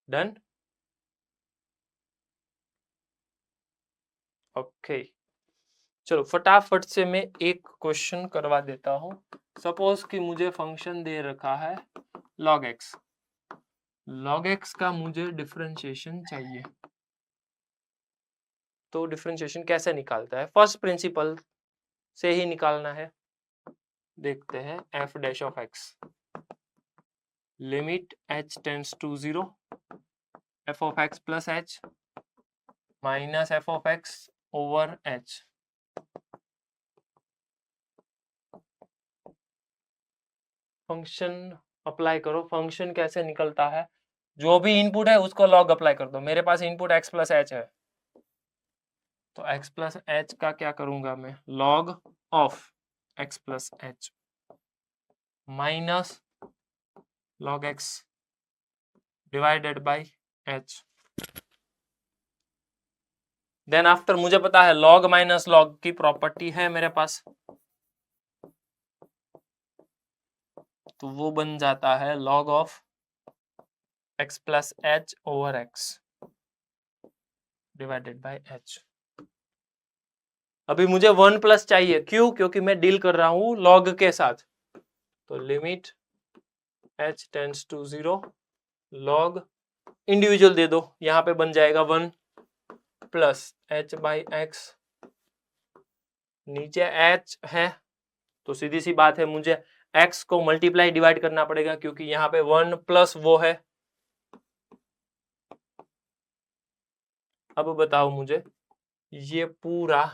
Done? Okay, चलो फटाफट से मैं एक क्वेश्चन करवा देता हूं। सपोज कि मुझे फंक्शन दे रखा है log x, log x का मुझे डिफरेंशिएशन चाहिए। तो डिफरेंशिएशन कैसे निकालता है? फर्स्ट प्रिंसिपल से ही निकालना है। देखते हैं, f dash of x limit h tends to 0 f of x plus h minus f of x over h। Function apply करो। फंक्शन कैसे निकलता है? जो भी इनपुट है उसको लॉग अप्लाई कर दो। मेरे पास इनपुट x प्लस एच है, तो x प्लस एच का क्या करूंगा मैं? Log of x plus h minus log x divided by h। Then after मुझे पता है लॉग माइनस लॉग की प्रॉपर्टी है मेरे पास, तो वो बन जाता है log of x plus h over x divided by h। अभी मुझे 1 प्लस चाहिए, क्यों? क्योंकि मैं डील कर रहा हूं लॉग के साथ। तो limit h tends to 0 log individual दे दो, यहां पे बन जाएगा 1 प्लस h बाई x। नीचे h है तो सीधी सी बात है, मुझे x को मल्टीप्लाई डिवाइड करना पड़ेगा क्योंकि यहाँ पे 1 प्लस वो है। अब बताओ मुझे ये पूरा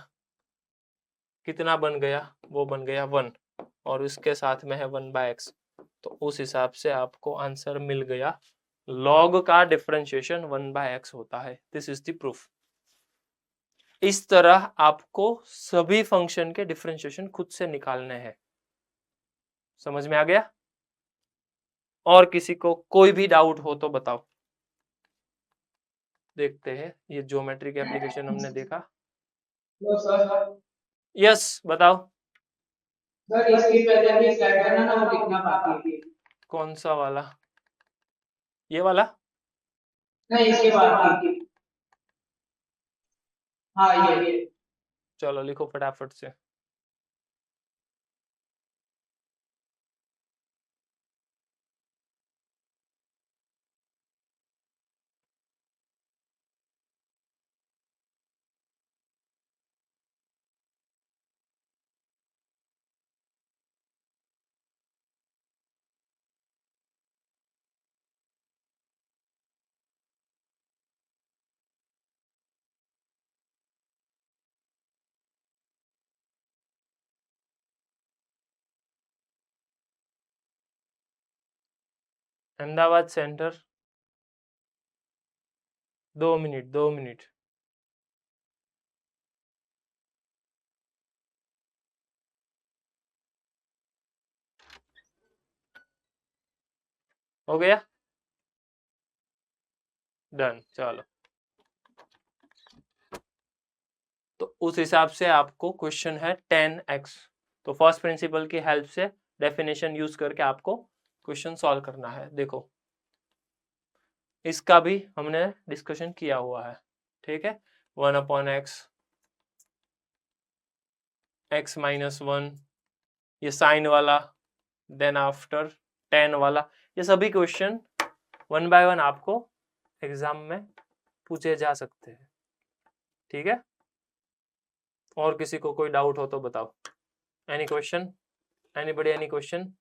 कितना बन गया? वो बन गया 1 और इसके साथ में है 1 बाय x। तो उस हिसाब से आपको आंसर मिल गया। लॉग का डिफरेंशिएशन 1 बाय x होता है। This is the proof. इस तरह आपको सभी फंक्शन के डिफरेंशिएशन खुद से निकालने हैं। समझ में आ गया? और किसी को कोई भी डाउट हो तो बताओ। देखते हैं, ये ज्योमेट्रिक एप्लीकेशन हमने देखा। तो सर यस बताओ। सर इसके पहले भी स्लाइड करना ना, वो लिखना बाकी है। कौन सा वाला? ये वाला? नहीं इसके बाद की। हाँ ये चलो लिखो फटाफट से। Ahmedabad centre 2 minute. हो गया, डन। चलो, तो उस हिसाब से आपको क्वेश्चन है 10x, तो फर्स्ट प्रिंसिपल की हेल्प से डेफिनेशन यूज करके आपको क्वेश्चन सॉल्व करना है। देखो, इसका भी हमने डिस्कशन किया हुआ है, ठीक है। 1/x, x - 1, ये साइन वाला, देन आफ्टर 10 वाला, ये सभी क्वेश्चन 1 बाय 1 आपको एग्जाम में पूछे जा सकते हैं, ठीक है। और किसी को कोई डाउट हो तो बताओ। Any question, anybody, any question?